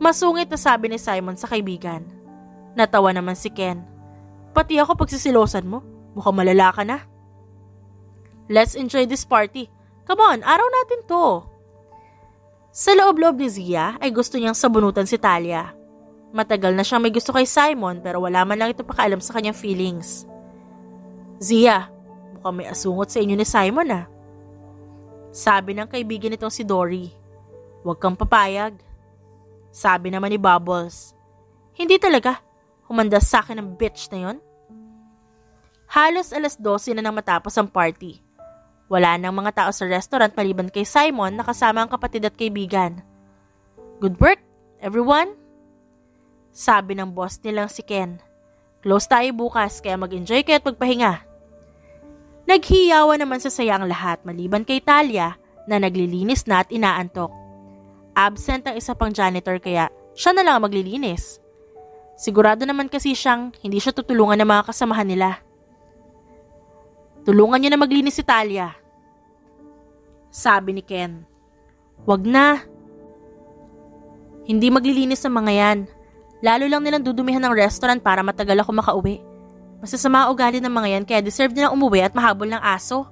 Masungit na sabi ni Simon sa kaibigan. Natawa naman si Ken. Pati ako pagsisilosan mo, mukhang malala ka na. Let's enjoy this party. Come on, araw natin to. Sa loob-loob ni Zia ay gusto niyang sabunutan si Talia. Matagal na siyang may gusto kay Simon pero wala man lang ito pakaalam sa kanyang feelings. Zia, mukhang may asungot sa inyo ni Simon Sabi ng kaibigan nitong si Dory. Huwag kang papayag. Sabi naman ni Bubbles. Hindi talaga. Humanda sa akin ang bitch na yon. Halos 12:00 na nang matapos ang party. Wala nang mga tao sa restaurant maliban kay Simon na kasama ang kapatid at kaibigan. Good work, everyone? Sabi ng boss nilang si Ken. Close tayo bukas kaya mag-enjoy kayo at magpahinga. Naghiyawan naman sa saya ang lahat maliban kay Talia na naglilinis na at inaantok. Absent ang isa pang janitor kaya siya na lang ang maglilinis. Sigurado naman kasi siyang hindi siya tutulungan ng mga kasamahan nila. Tulungan niyo na maglinis si Talia. Sabi ni Ken. Wag na. Hindi maglilinis ang mga yan. Lalo lang nilang dudumihan ng restaurant para matagal ako makauwi. Masasama ang ugali ng mga yan kaya deserve nilang umuwi at mahabol ng aso.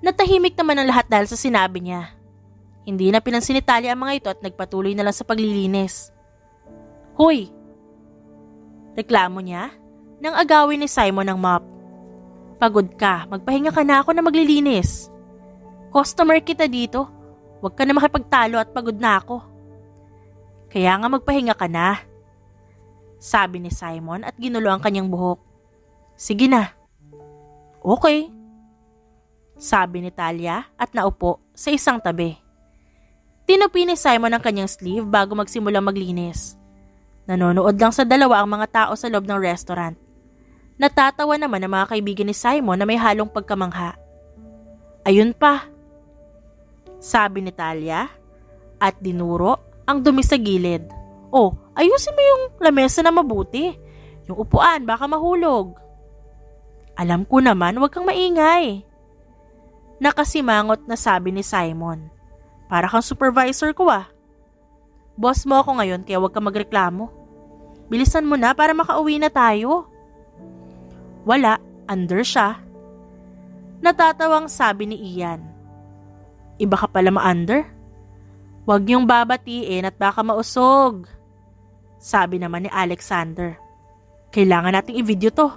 Natahimik naman ang lahat dahil sa sinabi niya. Hindi na pinansin ni Talia ang mga ito at nagpatuloy na lang sa paglilinis. Hoy! Reklamo niya nang agawin ni Simon ng mop. Pagod ka, magpahinga ka na, ako na maglilinis. Customer kita dito, huwag ka na makipagtalo at pagod na ako. Kaya nga magpahinga ka na, sabi ni Simon at ginulo ang kanyang buhok. Sige na. Okay, sabi ni Talia at naupo sa isang tabi. Tinupi ni Simon ang kanyang sleeve bago magsimulang maglinis. Nanonood lang sa dalawa ang mga tao sa loob ng restaurant. Natatawa naman ang mga kaibigan ni Simon na may halong pagkamangha. Ayun pa, sabi ni Talia at dinuro ang dumi sa gilid. Oh, ayusin mo yung lamesa na mabuti. Yung upuan, baka mahulog. Alam ko naman, huwag kang maingay. Nakasimangot na sabi ni Simon. Para kang supervisor ko ah. Boss mo ako ngayon kaya huwag kang magreklamo. Bilisan mo na para makauwi na tayo. Wala, under siya. Natatawang sabi ni Ian. Iba ka pala ma-under? Huwag niyong babatiin at baka mausog. Sabi naman ni Alexander. Kailangan nating i-video to.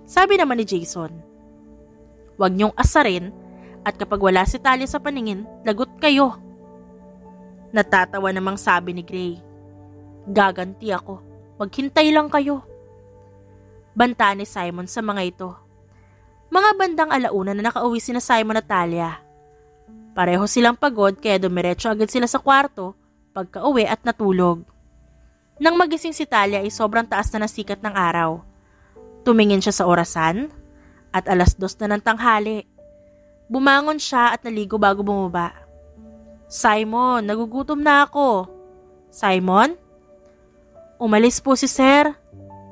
Sabi naman ni Jason. Huwag niyong asarin at kapag wala si Talia sa paningin, lagot kayo. Natatawa namang sabi ni Gray. Gaganti ako. Maghintay lang kayo. Banta ni Simon sa mga ito. Mga bandang alauna na nakauwi sina Simon at Talia. Pareho silang pagod kaya dumiretso agad sila sa kwarto pagka-uwi at natulog. Nang magising si Talia ay sobrang taas na ng sikat ng araw. Tumingin siya sa orasan at 2:00 na ng tanghali. Bumangon siya at naligo bago bumaba. Simon, nagugutom na ako. Simon? Umalis po si Sir.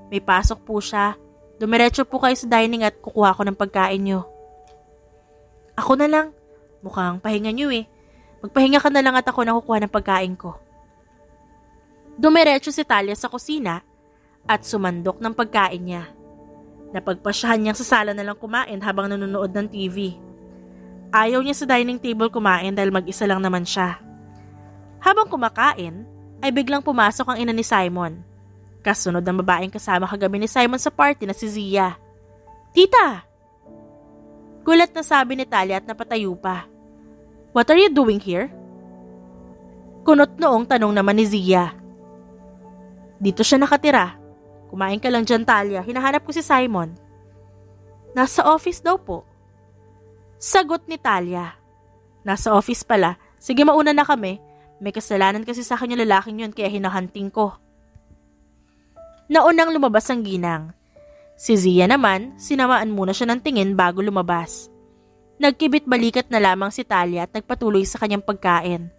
May pasok po siya. Dumiretso po kayo sa dining at kukuha ko ng pagkain niyo. Ako na lang. Mukhang pahinga niyo eh. Magpahinga ka na lang at ako na kukuha ng pagkain ko. Dumiretso si Talia sa kusina at sumandok ng pagkain niya. Napagpasyahan niyang sa sala na lang kumain habang nanonood ng TV. Ayaw niya sa dining table kumain dahil mag-isa lang naman siya. Habang kumakain, ay biglang pumasok ang ina ni Simon. Kasunod ng babaeng kasama kagabi ni Simon sa party na si Zia. Tita! Gulat na sabi ni Talia at napatayo pa. What are you doing here? Kunot noong tanong naman ni Zia. Dito siya nakatira. Kumain ka lang dyan, Talia. Hinahanap ko si Simon. Nasa office daw po. Sagot ni Talia. Nasa office pala. Sige, mauna na kami. May kasalanan kasi sa akin yung lalaking yun kaya hinahunting ko. Naunang lumabas ang ginang. Si Zia naman, sinamaan muna siya ng tingin bago lumabas. Nagkibit balikat na lamang si Talia at nagpatuloy sa kanyang pagkain.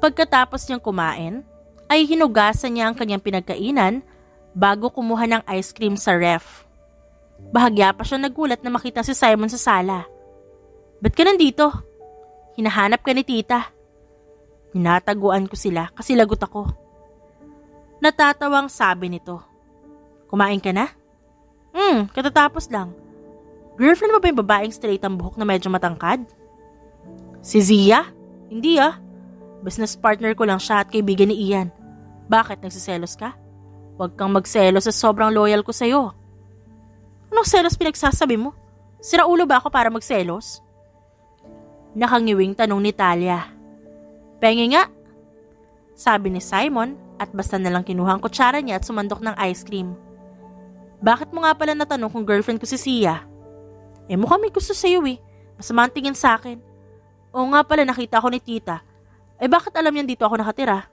Pagkatapos niyang kumain, ay hinugasan niya ang kanyang pinagkainan bago kumuha ng ice cream sa ref. Bahagya pa siya nagulat na makita si Simon sa sala. Ba't ka nandito? Hinahanap ka ni tita. Hinataguan ko sila kasi lagot ako. Natatawang sabi nito. Kumain ka na? Katatapos lang. Girlfriend mo ba yung babaeng straight ang buhok na medyo matangkad? Si Zia? Hindi ah. Business partner ko lang siya at kaibigan ni Ian. Bakit, nagsiselos ka? Huwag kang magselos sa sobrang loyal ko sa'yo. Anong selos pinagsasabi mo? Sira ulo ba ako para magselos? Nakangiwing tanong ni Talia. Pengi nga, sabi ni Simon at basta nalang kinuha ang kutsara niya at sumandok ng ice cream. Bakit mo nga pala natanong kung girlfriend ko si Sia? Mukhang may gusto sa'yo eh. Masama ang tingin sa akin. Oo nga pala, nakita ko ni tita. Bakit alam niyan dito ako nakatira?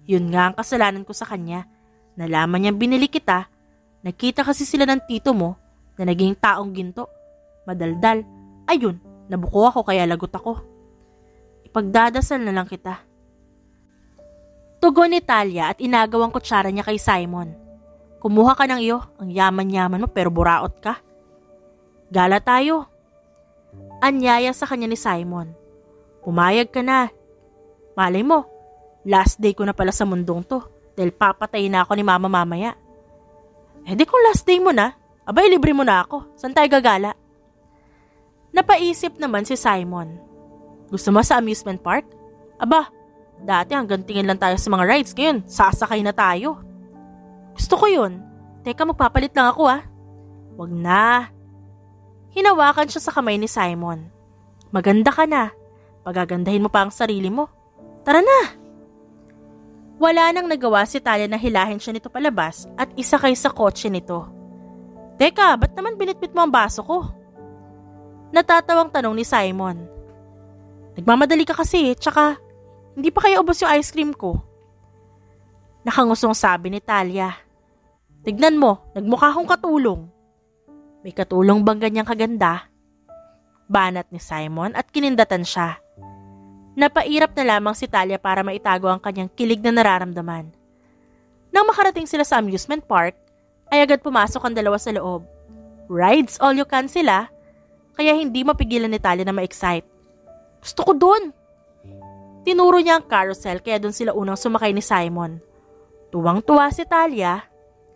Yun nga ang kasalanan ko sa kanya. Nalaman niyang binili kita. Nakita kasi sila ng tito mo na naging taong ginto. Madaldal. Ayun, nabuko ako kaya lagot ako. Ipagdadasal na lang kita. Tugon ni Talia at inagaw ang kutsara niya kay Simon. Kumuha ka ng iyo, ang yaman-yaman mo pero buraot ka. Gala tayo. Anyaya sa kanya ni Simon. Pumayag ka na. Malay mo, last day ko na pala sa mundong to dahil papatayin na ako ni mama mamaya. Di kung last day mo na, abay libre mo na ako. Saan tayo gagala? Napaisip naman si Simon. Gusto mo sa amusement park? Aba, dati hanggang tingin lang tayo sa mga rides. Ngayon, sasakay na tayo. Gusto ko yun. Teka, magpapalit lang ako ah. Wag na. Hinawakan siya sa kamay ni Simon. Maganda ka na. Pagagandahin mo pa ang sarili mo. Tara na. Wala nang nagawa si Talia na hilahin siya nito palabas at isakay sa kotse nito. Teka, ba't naman binitbit mo ang baso ko? Natatawang tanong ni Simon. Nagmamadali ka kasi, tsaka hindi pa kaya ubos yung ice cream ko. Nakangusong sabi ni Talia. Tignan mo, nagmukha akong katulong. May katulong bang ganyang kaganda? Banat ni Simon at kinindatan siya. Napairap na lamang si Talia para maitago ang kanyang kilig na nararamdaman. Nang makarating sila sa amusement park, ay agad pumasok ang dalawa sa loob. Rides all you can sila, kaya hindi mapigilan ni Talia na ma-excite. Gusto ko dun! Tinuro niya ang carousel kaya dun sila unang sumakay ni Simon. Tuwang-tuwa si Talia,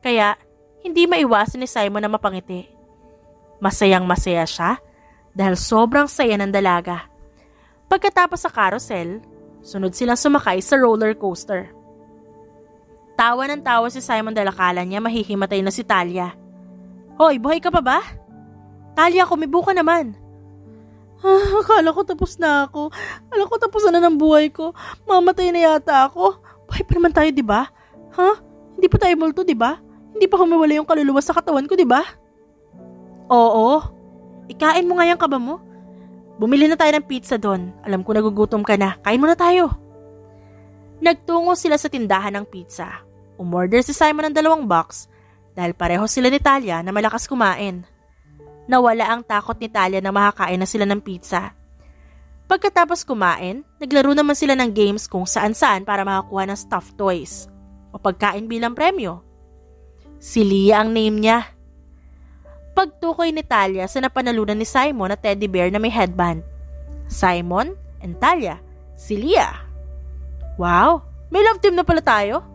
kaya hindi maiwasan ni Simon na mapangiti. Masayang masaya siya dahil sobrang saya ng dalaga. Pagkatapos sa carousel, sunod silang sumakay sa roller coaster. Tawa ng tawa si Simon dahil akala niya mahihimatay na si Talia. Hoy, buhay ka pa ba? Talia, kumibo ka naman. Akala ko tapos na ako. Akala ko tapos na ng buhay ko. Mamatay na yata ako. Buhay pa naman tayo, di ba? Hindi pa tayo multo, di ba? Hindi pa humiwala yung kaluluwa sa katawan ko, di ba? Oo. Ikain mo nga yung kaba mo. Bumili na tayo ng pizza doon. Alam ko nagugutom ka na. Kain mo na tayo. Nagtungo sila sa tindahan ng pizza. Umorder si Simon ng 2 box dahil pareho sila ni Talia na malakas kumain. Nawala ang takot ni Talia na makakain na sila ng pizza. Pagkatapos kumain, naglaro naman sila ng games kung saan-saan para makakuha ng stuffed toys o pagkain bilang premyo. Si Lia ang name niya. Pagtukoy ni Talia sa napanalunan ni Simon na teddy bear na may headband. Simon and Talia, si Lia. Wow, may love team na pala tayo.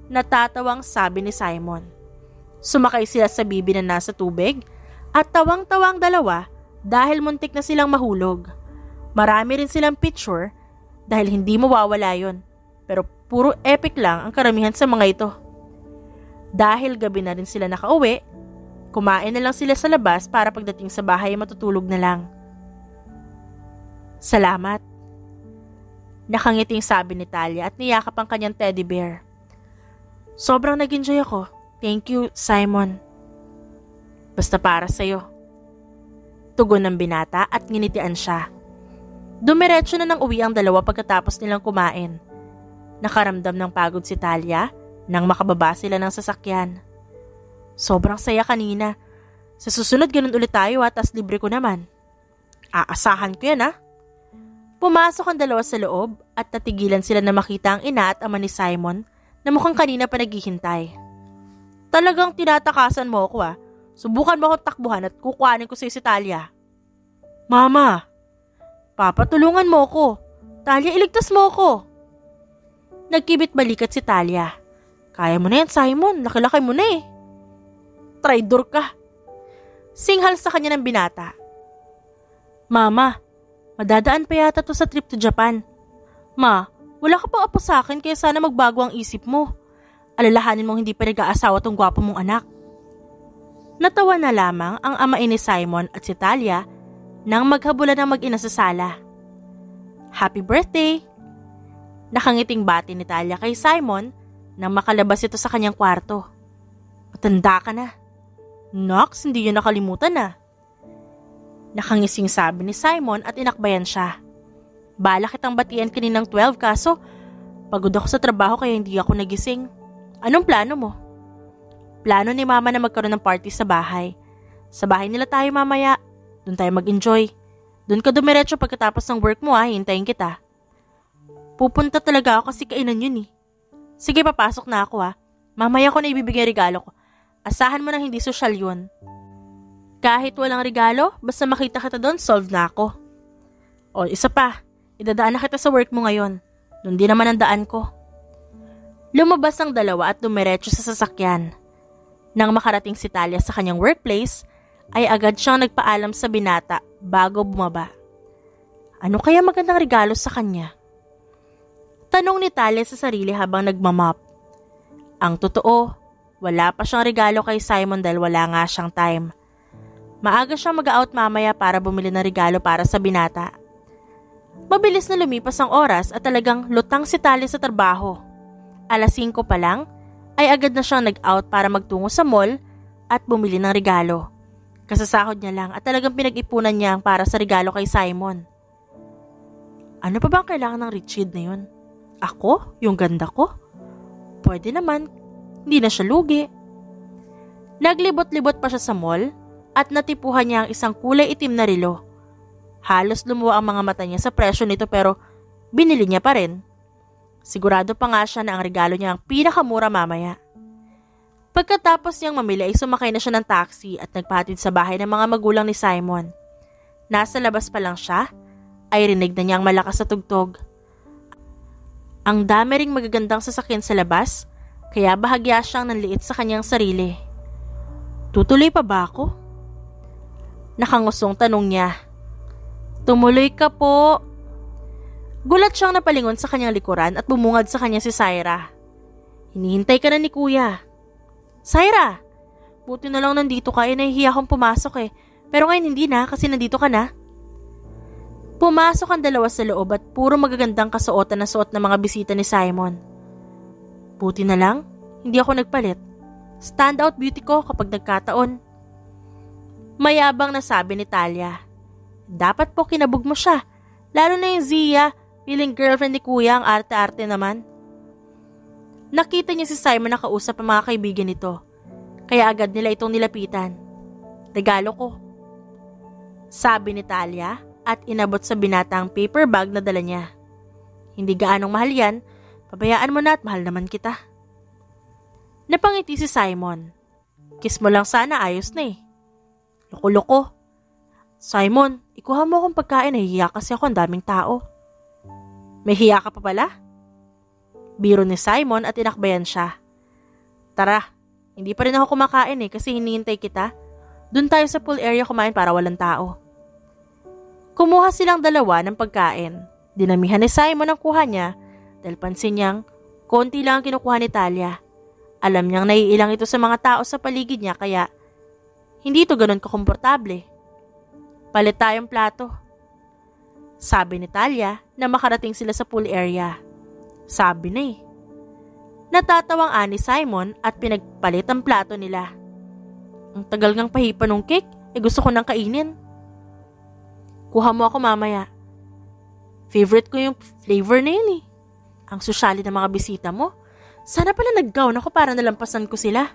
Natatawang sabi ni Simon. Sumakay sila sa bibi na nasa tubig at tawang-tawang dalawa dahil muntik na silang mahulog. Marami rin silang picture dahil hindi mawawala yon. Pero puro epic lang ang karamihan sa mga ito. Dahil gabi na rin sila nakauwi, kumain na lang sila sa labas para pagdating sa bahay ay matutulog na lang. Salamat. Nakangiting sabi ni Talia at niyakap ang kanyang teddy bear. Sobrang nag-enjoy ako. Thank you, Simon. Basta para sa'yo. Tugon ng binata at nginitian siya. Dumiretso na ng uwi ang dalawa pagkatapos nilang kumain. Nakaramdam ng pagod si Talia nang makababa sila ng sasakyan. Sobrang saya kanina. Sa susunod ganun ulit tayo at as libre ko naman. Aasahan ko yan Pumasok ang dalawa sa loob at natigilan sila na makita ang ina at ama ni Simon na mukhang kanina pa naghihintay. Talagang tinatakasan mo ako Subukan mo akong takbuhan at kukuhanin ko sa si Talia. Mama! Papa, tulungan mo ako. Talia, iligtas mo ako. Nagkibit balikat si Talia. Kaya mo na yan, Simon. Laki-laki mo na Traidor ka. Singhal sa kanya ng binata. Mama, madadaan pa yata to sa trip to Japan. Ma, wala ka pang apo sa akin kaya sana magbago ang isip mo. Alalahanin mong hindi pa nag-aasawa tong gwapo mong anak. Natawa na lamang ang ama ni Simon at si Talia nang maghabulan ng mag-ina sa sala. Happy birthday! Nakangiting bati ni Talia kay Simon nang makalabas ito sa kanyang kwarto. Matanda ka na. Nox, hindi yun nakalimutan Nakangising sabi ni Simon at inakbayan siya. Bala kitang batian kaninang 12 kaso pagod ako sa trabaho kaya hindi ako nagising. Anong plano mo? Plano ni Mama na magkaroon ng party sa bahay. Sa bahay nila tayo mamaya. Doon tayo mag-enjoy. Doon ka dumiretso pagkatapos ng work mo hintayin kita. Pupunta talaga ako kasi kainan yun Sige, papasok na ako Mamaya ko na ibibigay regalo ko. Asahan mo nang hindi sosyal yun. Kahit walang regalo, basta makita kita doon, solve na ako. O, isa pa. Idadaan na kita sa work mo ngayon. Doon din naman ang daan ko. Lumabas ang dalawa at dumiretso sa sasakyan. Nang makarating si Talia sa kanyang workplace, ay agad siyang nagpaalam sa binata bago bumaba. Ano kaya magandang regalo sa kanya? Tanong ni Talia sa sarili habang nagmamap. Ang totoo, wala pa siyang regalo kay Simon dahil wala nga siyang time. Maaga siyang mag-out mamaya para bumili ng regalo para sa binata. Mabilis na lumipas ang oras at talagang lutang si Talia sa trabaho. 5:00 pa lang ay agad na siyang nag-out para magtungo sa mall at bumili ng regalo. Kasasahod niya lang at talagang pinag-ipunan niya para sa regalo kay Simon. Ano pa bang kailangan ng rich kid na yun? Ako? Yung ganda ko? Pwede naman. Hindi na siya lugi. Naglibot-libot pa siya sa mall at natipuhan niya ang isang kulay itim na relo. Halos lumuwa ang mga mata niya sa presyo nito pero binili niya pa rin. Sigurado pa nga siya na ang regalo niya ang pinakamura mamaya. Pagkatapos niyang mamili ay sumakay na siya ng taxi at nagpahatid sa bahay ng mga magulang ni Simon. Nasa labas pa lang siya ay rinig na niya ang malakas na tugtog. Ang dami ring magagandang sasakyan sa labas kaya bahagya siyang nanliit sa kanyang sarili. Tutuloy pa ba ako? Nakangusong tanong niya. Tumuloy ka po. Gulat siyang napalingon sa kanyang likuran at bumungad sa kanya si Syra. Hinihintay ka na ni kuya. Syra! Buti na lang nandito ka nahihiya akong pumasok Pero ngayon hindi na kasi nandito ka na. Pumasok ang dalawa sa loob at puro magagandang kasuotan na suot ng mga bisita ni Simon. Buti na lang, hindi ako nagpalit. Standout beauty ko kapag nagkataon. Mayabang na sabi ni Talia. Dapat po kinabog mo siya. Lalo na yung Zia, feeling girlfriend ni kuya ang arte-arte naman. Nakita niya si Simon na kausap ang mga kaibigan nito. Kaya agad nila itong nilapitan. Regalo ko. Sabi ni Talia at inabot sa binata ang paper bag na dala niya. Hindi gaanong mahal yan. Pabayaan mo na at mahal naman kita. Napangiti si Simon. Kiss mo lang sana ayos na Loko-loko. Simon, ikuha mo akong pagkain hiya kasi ako ang daming tao. May hiya ka pa pala? Biro ni Simon at inakbayan siya. Tara, hindi pa rin ako kumakain kasi hinihintay kita. Doon tayo sa pool area kumain para walang tao. Kumuha silang dalawa ng pagkain. Dinamihan ni Simon ang kuha niya dahil pansin niyang konti lang ang kinukuha ni Talia. Alam niyang naiilang ito sa mga tao sa paligid niya kaya hindi ito ganun kakomportable. Palit tayong plato. Sabi ni Talia na makarating sila sa pool area. Sabi na Natatawang ani Simon at pinagpalit ang plato nila. Ang tagal ngang pahipa ng cake, gusto ko nang kainin. Kuha mo ako mamaya. Favorite ko yung flavor na yun Ang sosyali ng mga bisita mo. Sana pala nag-gown ako para nalampasan ko sila.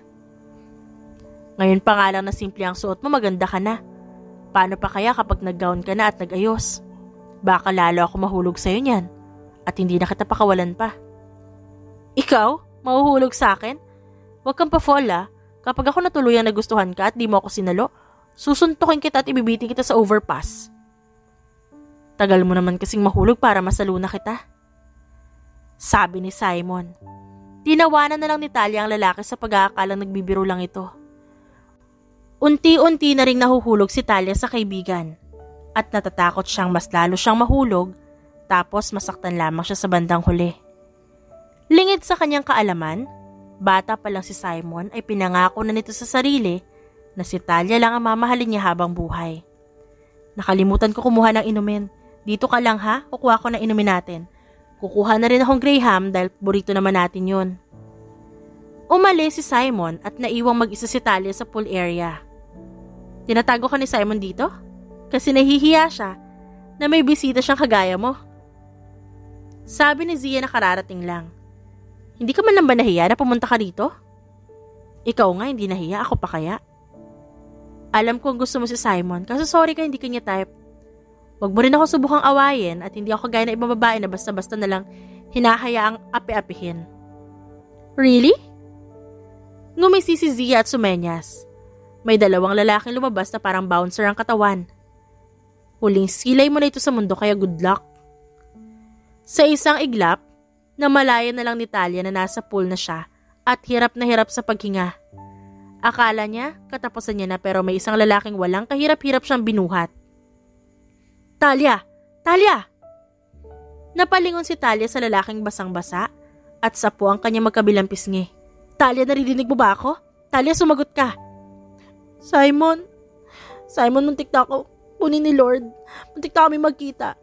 Ngayon pa nga lang na simple ang suot mo, maganda ka na. Paano pa kaya kapag nag-gown ka na at nag-ayos? Baka lalo ako mahulog sa'yo niyan. At hindi na kita pakawalan pa. Ikaw? Mahuhulog sa akin? Huwag kang pa-fall Kapag ako natuluyang nagustuhan ka at di mo ako sinalo, susuntukin kita at ibibitin kita sa overpass. Tagal mo naman kasing mahulog para masaluna kita. Sabi ni Simon. Tinawanan na lang ni Talia ang lalaki sa pag-aakalang nagbibiro lang ito. Unti-unti na ring nahuhulog si Talia sa kaibigan. At natatakot siyang mas lalo siyang mahulog tapos masaktan lamang siya sa bandang huli. Lingid sa kanyang kaalaman, bata pa lang si Simon ay pinangako na nito sa sarili na si Talia lang ang mamahalin niya habang buhay. Nakalimutan ko kumuha ng inumin. Dito ka lang kukuha ko ng inumin natin. Kukuha na rin akong Graham dahil burrito naman natin yun. Umalis si Simon at naiwang mag-isa si Talia sa pool area. Tinatago ka ni Simon dito? Kasi nahihiya siya na may bisita siyang kagaya mo. Sabi ni Zia na kararating lang. Hindi ka man lang ba nahiya na pumunta ka dito? Ikaw nga hindi nahiya, ako pa kaya? Alam kong gusto mo si Simon, kaso sorry ka hindi kanya type. Wag mo rin ako subukang awayin at hindi ako kagaya na ibang babae na basta-basta na lang hinahayaang api-apihin. Really? Ngumisi si Zia at sumenyas. May dalawang lalaking lumabas na parang bouncer ang katawan. Huling silay mo na ito sa mundo kaya good luck. Sa isang iglap, namalayan na lang ni Talia na nasa pool na siya at hirap na hirap sa paghinga. Akala niya, katapusan niya na pero may isang lalaking walang kahirap-hirap siyang binuhat. Talia! Talia! Napalingon si Talia sa lalaking basang-basa at sapo ang kanyang magkabilang pisngi. Talia, naririnig mo ba ako? Talia, sumagot ka. Simon, muntik na ako kunin ni Lord. Muntik na kami magkita.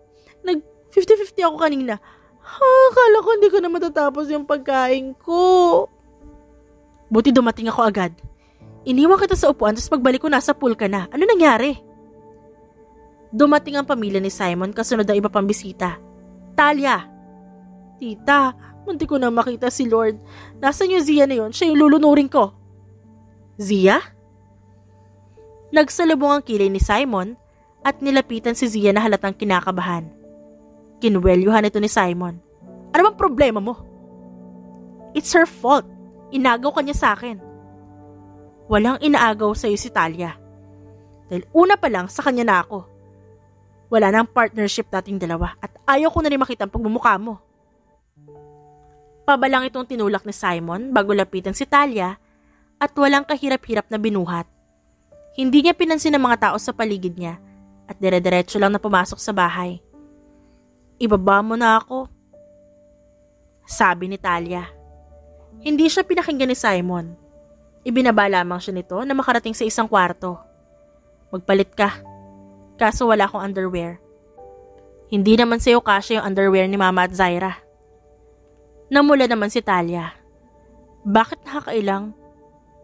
Nag 50-50 ako kanina. Akala ko hindi ko na matatapos yung pagkain ko. Buti dumating ako agad. Iniwan kita sa upuan, tapos pagbalik ko nasa pool ka na. Ano nangyari? Dumating ang pamilya ni Simon kasunod ang iba pang bisita. Talia! Tita, muntik ko na makita si Lord. Nasaan yung Zia na yun? Siya yung lulunurin ko. Zia? Nagsalubong ang kilay ni Simon at nilapitan si Zia na halatang kinakabahan. Kinwelyuhan ito ni Simon. Ano bang problema mo? It's her fault. Inagaw ka niya sa akin. Walang inaagaw sa'yo si Talia. Dahil una pa lang sa kanya na ako. Wala nang partnership nating dalawa at ayaw ko na rin makita ang pagmumukha mo. Pabalang itong tinulak ni Simon bago lapitan si Talia at walang kahirap-hirap na binuhat. Hindi niya pinansin ang mga tao sa paligid niya at dire-diretso lang na pumasok sa bahay. Ibaba mo na ako, sabi ni Talia. Hindi siya pinakinggan ni Simon. Ibinaba lamang siya nito na makarating sa isang kwarto. Magpalit ka, kaso wala akong underwear. Hindi naman sa'yo kasya yung underwear ni Mama at Zaira. Namula naman si Talia. Bakit nakakailang?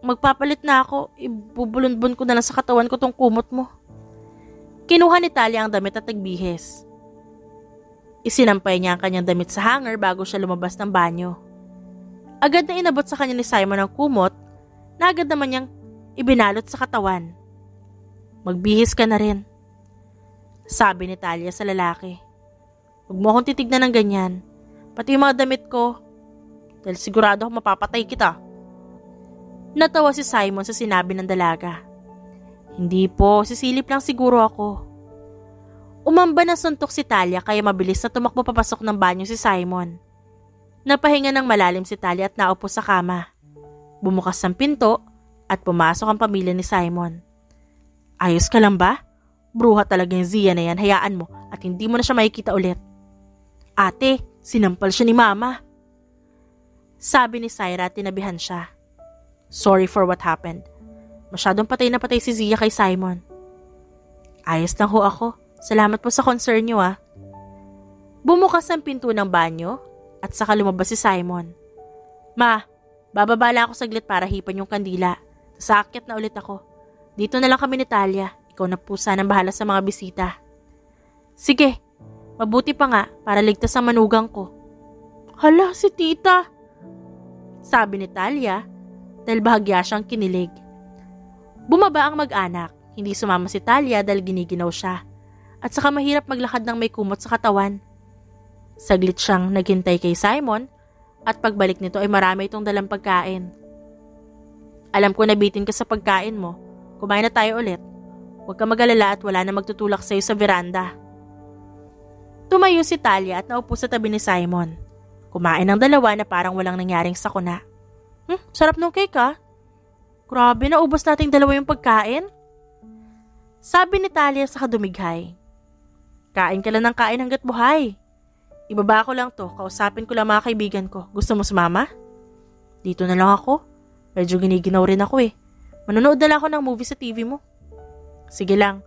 Magpapalit na ako, ibubulunbun ko na lang sa katawan ko tong kumot mo. Kinuha ni Talia ang damit at nagbihis. Isinampay niya ang kanyang damit sa hanger bago siya lumabas ng banyo. Agad na inabot sa kanya ni Simon ang kumot na agad naman niyang ibinalot sa katawan. Magbihis ka na rin, sabi ni Talia sa lalaki. Huwag mo akong titignan ng ganyan, pati yung mga damit ko, dahil sigurado akong mapapatay kita. Natawa si Simon sa sinabi ng dalaga. Hindi po, sisilip lang siguro ako. Umamba na suntok si Talia kaya mabilis na tumakbo papasok ng banyo si Simon. Napahinga ng malalim si Talia at naupo sa kama. Bumukas ang pinto at pumasok ang pamilya ni Simon. Ayos ka lang ba? Bruha talaga yung Zia na yan, hayaan mo at hindi mo na siya makikita ulit. Ate, sinampal siya ni Mama, sabi ni Zaira at tinabihan siya. Sorry for what happened. Masyadong patay na patay si Zia kay Simon. Ayos lang ho ako. Salamat po sa concern niyo ah. Bumukas ang pinto ng banyo at saka lumabas si Simon. Ma, bababa lang ako saglit para hipan yung kandila. Saakyat na ulit ako. Dito na lang kami ni Talia. Ikaw na po sanang bahala sa mga bisita. Sige, mabuti pa nga para ligtas ang manugang ko. Hala, si tita, sabi ni Talia dahil bahagya siyang kinilig. Bumaba ang mag-anak. Hindi sumama si Talia dahil giniginaw siya. At saka mahirap maglakad ng may kumot sa katawan. Saglit siyang naghintay kay Simon at pagbalik nito ay marami itong dalang pagkain. Alam ko nabitin ka sa pagkain mo. Kumain na tayo ulit. Huwag ka mag-alala at wala na magtutulak sa'yo sa veranda. Tumayo si Talia at naupo sa tabi ni Simon. Kumain ng dalawa na parang walang nangyaring sakuna. Sarap nung cake ah. Grabe, naubos nating dalawa yung pagkain. Sabi ni Talia sa kadumighay. Kain ka lang ng kain hanggat buhay. Ibaba ko lang to, kausapin ko lang mga kaibigan ko. Gusto mo sumama? Dito na lang ako. Medyo giniginaw rin ako eh. Manonood na lang ako ng movie sa TV mo. Sige lang.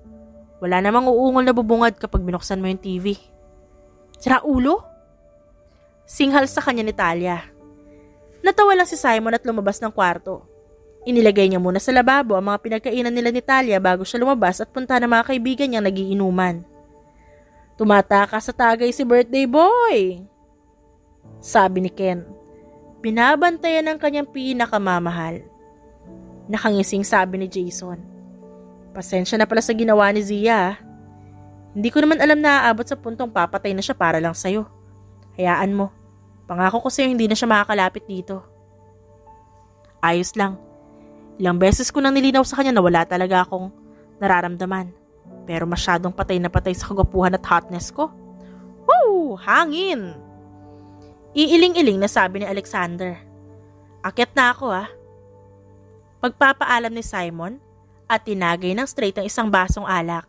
Wala namang uungol na bubungad kapag binuksan mo yung TV. Sira ulo? Singhal sa kanya ni Talia. Natawa lang si Simon at lumabas ng kwarto. Inilagay niya muna sa lababo ang mga pinagkainan nila ni Talia bago siya lumabas at punta ng mga kaibigan niyang nagiinuman. Tumataka sa tagay si birthday boy, sabi ni Ken. Binabantayan ng kanyang pinakamamahal. Nakangising sabi ni Jason. Pasensya na pala sa ginawa ni Zia. Hindi ko naman alam na aabot sa puntong papatay na siya para lang sa'yo. Hayaan mo. Pangako ko sa'yo hindi na siya makakalapit dito. Ayos lang. Ilang beses ko nang nilinaw sa kanya na wala talaga akong nararamdaman. Pero masyadong patay na patay sa kagwapuhan at hotness ko. Woo! Hangin! Iiling-iling na sabi ni Alexander. Akyat na ako ah. Pagpapaalam ni Simon at tinagay ng straight ang isang basong alak.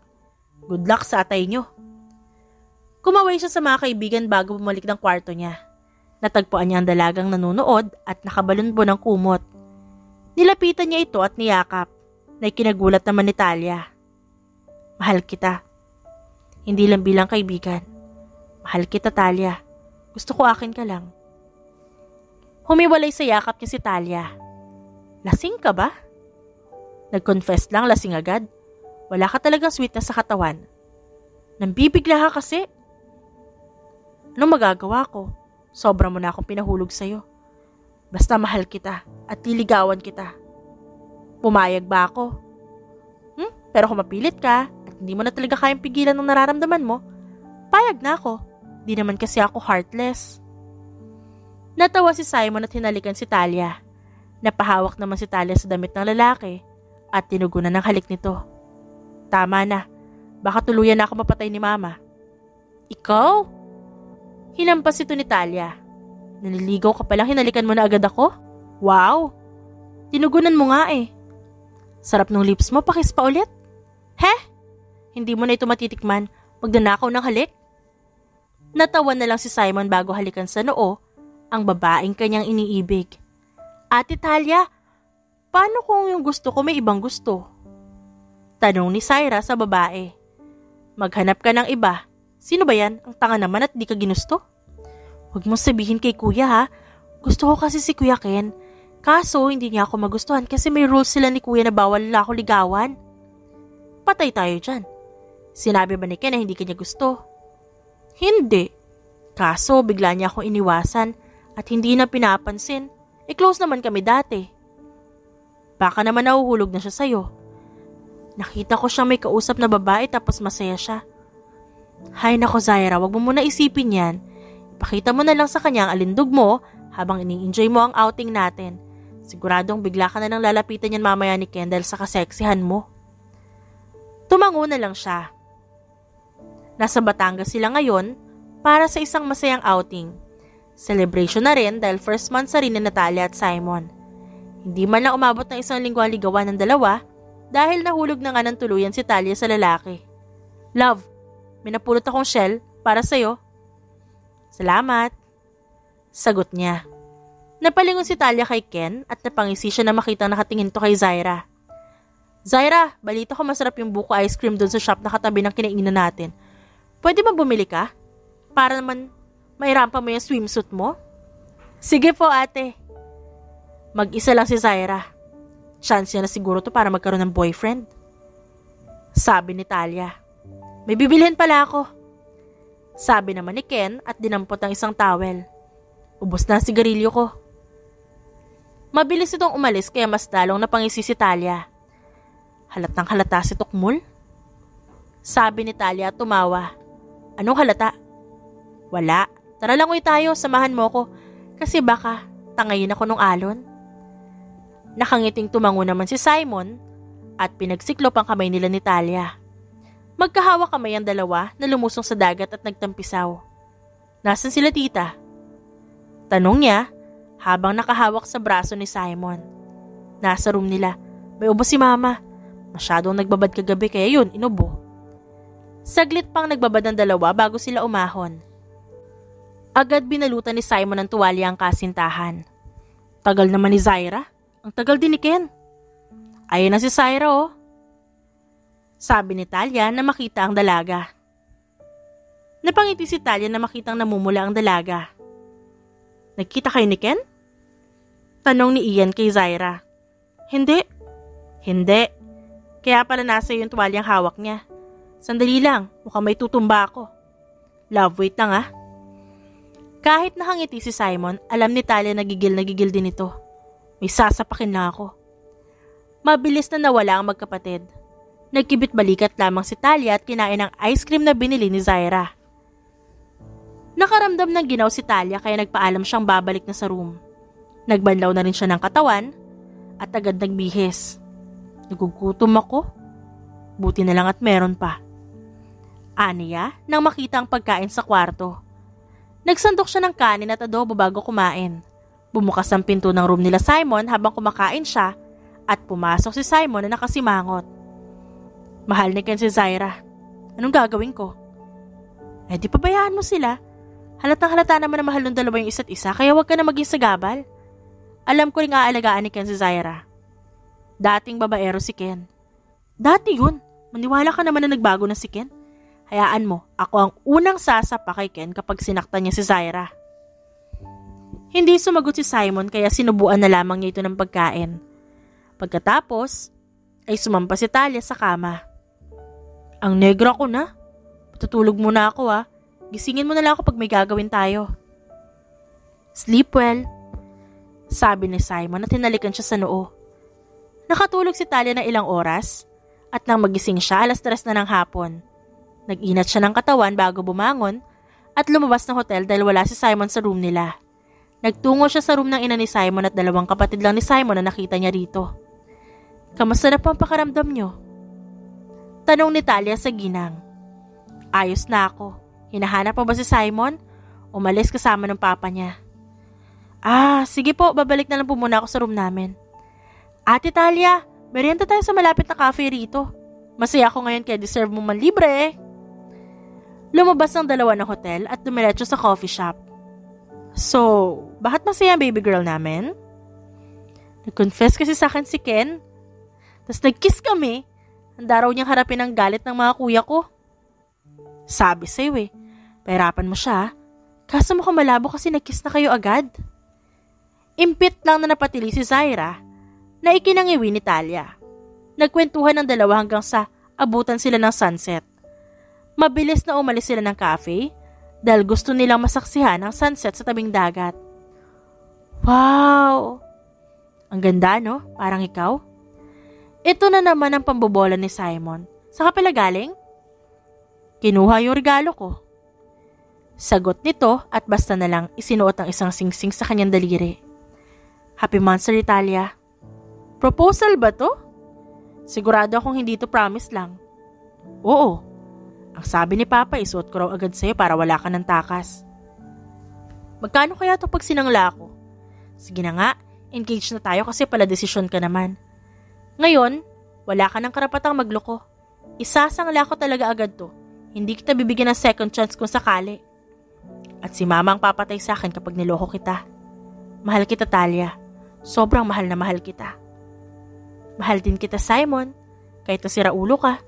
Good luck sa atay nyo. Kumaway siya sa mga kaibigan bago bumalik ng kwarto niya. Natagpuan niya ang dalagang nanonood at nakabalunbo ng kumot. Nilapitan niya ito at niyakap, na ikinagulat naman ni Talia. Mahal kita. Hindi lang bilang kaibigan. Mahal kita, Talia. Gusto ko akin ka lang. Humiwalay sa yakap niya si Talia. Lasing ka ba? Nag-confess lang, lasing agad. Wala ka talagang sweetness sa katawan. Nambibigla ka kasi. Anong magagawa ko? Sobra mo na akong pinahulog sa'yo. Basta mahal kita at liligawan kita. Pumayag ba ako? Pero kung mapilit ka at hindi mo na talaga kayang pigilan ng nararamdaman mo, payag na ako. Di naman kasi ako heartless. Natawa si Simon at hinalikan si Talia. Napahawak naman si Talia sa damit ng lalaki at tinugunan ng halik nito. Tama na. Baka tuluyan na ako mapatay ni Mama. Ikaw? Hinampas ito ni Talia. Naliligaw ka palang hinalikan mo na agad ako? Wow! Tinugunan mo nga eh. Sarap ng lips mo, pakis pa ulit. Hindi mo na ito matitikman, magdanakaw ng halik? Natawa na lang si Simon bago halikan sa noo ang babaeng kanyang iniibig. Ate Talia, paano kung yung gusto ko may ibang gusto? Tanong ni Zaira sa babae. Maghanap ka ng iba. Sino ba yan? Ang tanga naman at di ka ginusto? Huwag mong sabihin kay kuya ha. Gusto ko kasi si Kuya Ken. Kaso hindi niya ako magustuhan kasi may rules sila ni kuya na bawal na ako ligawan. Patay tayo dyan. Sinabi ba ni Ken na hindi kanya gusto? Hindi. Kaso bigla niya akong iniwasan at hindi na pinapansin. Close naman kami dati. Baka naman nahuhulog na siya sa'yo. Nakita ko siyang may kausap na babae tapos masaya siya. Hay nako Zaira, wag mo muna isipin yan. Ipakita mo na lang sa kanya ang alindog mo habang ini-enjoy mo ang outing natin. Siguradong bigla ka na lang lalapitan yan mamaya ni Ken dahil sa kaseksihan mo. Tumango na lang siya. Nasa Batangas sila ngayon para sa isang masayang outing. Celebration na rin dahil first month sa rin ni Natalia at Simon. Hindi man lang umabot ng isang linggo ang ligawan ng dalawa dahil nahulog na nga ng tuluyan si Talia sa lalaki. Love, may napulot akong shell para sa'yo. Salamat. Sagot niya. Napalingon si Talia kay Ken at napangisi siya na makitang nakatingin to kay Zaira. Zaira, balita ko masarap yung buko ice cream doon sa shop na katabi ng kinainan natin. Pwede ba bumili ka? Para naman mairampa mo yung swimsuit mo? Sige po ate. Mag-isa lang si Zaira. Chance niya na siguro to para magkaroon ng boyfriend. Sabi ni Talia. May bibilhin pala ako. Sabi naman ni Ken at dinampot ang isang towel. Ubos na ang sigarilyo ko. Mabilis itong umalis kaya mas dalong napangisi si Talia. Halatang halata si Tukmul? Sabi ni Talia at tumawa. Anong halata? Wala. Tara lang uwi tayo, samahan mo ko. Kasi baka tangayin ako nung alon. Nakangiting tumango naman si Simon at pinagsiklop ang kamay nila ni Talia. Magkahawak kamay ang dalawa na lumusong sa dagat at nagtampisaw. Nasaan sila tita? Tanong niya habang nakahawak sa braso ni Simon. Nasa room nila. May ubo si mama. Masyadong nagbabad kagabi kaya yun, inubo. Saglit pang nagbabad ang dalawa bago sila umahon. Agad binalutan ni Simon ng tuwalya ang kasintahan. Tagal naman ni Zaira. Ang tagal din ni Ken. Ayun na si Zaira oh. Sabi ni Talia na makita ang dalaga. Napangiti si Talia na makitang namumula ang dalaga. Nagkita kayo ni Ken? Tanong ni Ian kay Zaira. Hindi. Hindi. Kaya pala nasa yung tuwalyang hawak niya. Sandali lang, mukhang may tutumba ako. Love, wait lang ah. Kahit nakangiti si Simon, alam ni Talia na gigil din ito. May sasapakin na ako. Mabilis na nawala ang magkapatid. Nagkibit balikat lamang si Talia at kinain ang ice cream na binili ni Zaira. Nakaramdam ng ginaw si Talia kaya nagpaalam siyang babalik na sa room. Nagbanlaw na rin siya ng katawan at agad nagbihis. Nagugutom ako. Buti na lang at meron pa. Aniya nang makita ang pagkain sa kwarto. Nagsandok siya ng kanin at adobo bago kumain. Bumukas ang pinto ng room nila Simon habang kumakain siya at pumasok si Simon na nakasimangot. Mahal ni Ken si Zaira. Anong gagawin ko? Di pabayaan mo sila. Halatang halata naman na mahal ng dalawa yung isa't isa kaya huwag ka na maging sagabal. Alam ko rin aalagaan ni Ken si Zaira. Dating babaero si Ken. Dati yun. Maniwala ka naman na nagbago na si Ken. Hayaan mo, ako ang unang sasapa kay Ken kapag sinaktan niya si Zaira. Hindi sumagot si Simon kaya sinubuan na lamang niya ito ng pagkain. Pagkatapos, ay sumampa si Talia sa kama. Ang negra ko na. Patutulog muna ako ha. Gisingin mo na lang ako pag may gagawin tayo. Sleep well, sabi ni Simon at hinalikan siya sa noo. Nakatulog si Talia ng ilang oras at nang magising siya 3:00 na ng hapon. Nag-inat siya ng katawan bago bumangon at lumabas ng hotel dahil wala si Simon sa room nila. Nagtungo siya sa room ng ina ni Simon at 2 kapatid lang ni Simon na nakita niya rito. Kamusta na po ang pakaramdam niyo? Tanong ni Talia sa ginang. Ayos na ako. Hinahanap pa ba si Simon? Umalis kasama ng papa niya. Sige po, babalik na lang po muna ako sa room namin. Ate Talia, merienda tayo sa malapit na cafe rito. Masaya ako ngayon kaya deserve mo man libre. Lumabas ang dalawa ng hotel at dumiretso sa coffee shop. So, bakit masaya ang baby girl namin? Nag-confess kasi sa akin si Ken. Tapos nag-kiss kami. Handa raw niyang harapin ang galit ng mga kuya ko. Sabi sa'yo pahirapan mo siya. Kaso mukhang malabo kasi nag-kiss na kayo agad. Impit lang na napatili si Zaira na ikinangiwi ni Talia. Nagkwentuhan ng dalawa hanggang sa abutan sila ng sunset. Mabilis na umalis sila ng cafe dahil gusto nilang masaksihan ang sunset sa tabing dagat. Wow! Ang ganda no? Parang ikaw? Ito na naman ang pambobola ni Simon. Saan ka pala galing? Kinuha yung regalo ko. Sagot nito at basta na lang isinuot ang isang singsing sa kanyang daliri. Happy Monster Talia. Proposal ba to? Sigurado akong hindi to promise lang. Oo. Ang sabi ni Papa isuot ko raw agad sa'yo para wala ka ng takas. Magkano kaya to pag sinangla ko? Sige na nga, engage na tayo kasi pala desisyon ka naman. Ngayon, wala ka ng karapatang magloko. Isasangla ko talaga agad to. Hindi kita bibigyan ng second chance kung sakali. At si Mama ang papatay sa akin kapag niloko kita. Mahal kita, Talia. Sobrang mahal na mahal kita. Mahal din kita, Simon. Kahit nasira ulo ka.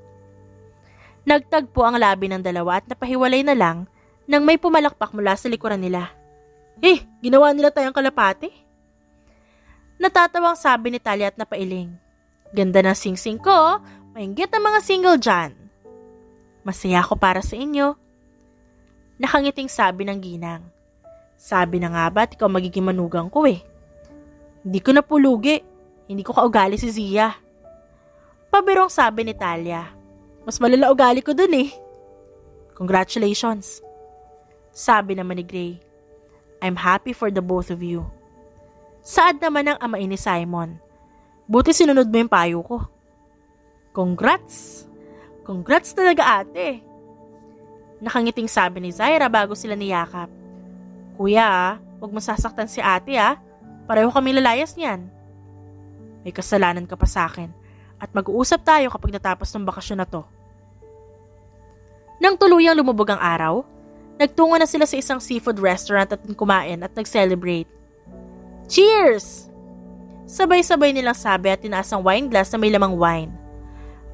Nagtagpo ang labi ng dalawa at napahiwalay na lang nang may pumalakpak mula sa likuran nila. Ginawa nila tayong kalapati? Natatawang sabi ni Talia at napailing. Ganda ng singsing ko. Mainggit ang mga single dyan. Masaya ako para sa inyo. Nakangiting sabi ng ginang. Sabi na nga ba't ikaw magiging manugang ko Hindi ko napulugi. Hindi ko kaugali si Zia. Pabirong sabi ni Talia. Mas malala ugali ko dun Congratulations. Sabi naman ni Gray. I'm happy for the both of you. Saad naman ang amain ni Simon. Buti sinunod mo yung payo ko. Congrats! Congrats talaga ate. Nakangiting sabi ni Zaira bago sila niyakap. Kuya, huwag mo sasaktan si ate Pareho kami lalayas niyan. May kasalanan ka pa sa akin at mag-uusap tayo kapag natapos ng bakasyon na to. Nang tuluyang lumubog ang araw, nagtungo na sila sa isang seafood restaurant at kumain at nag-celebrate. Cheers! Sabay-sabay nilang sabi at tinaas ang wine glass na may lamang wine.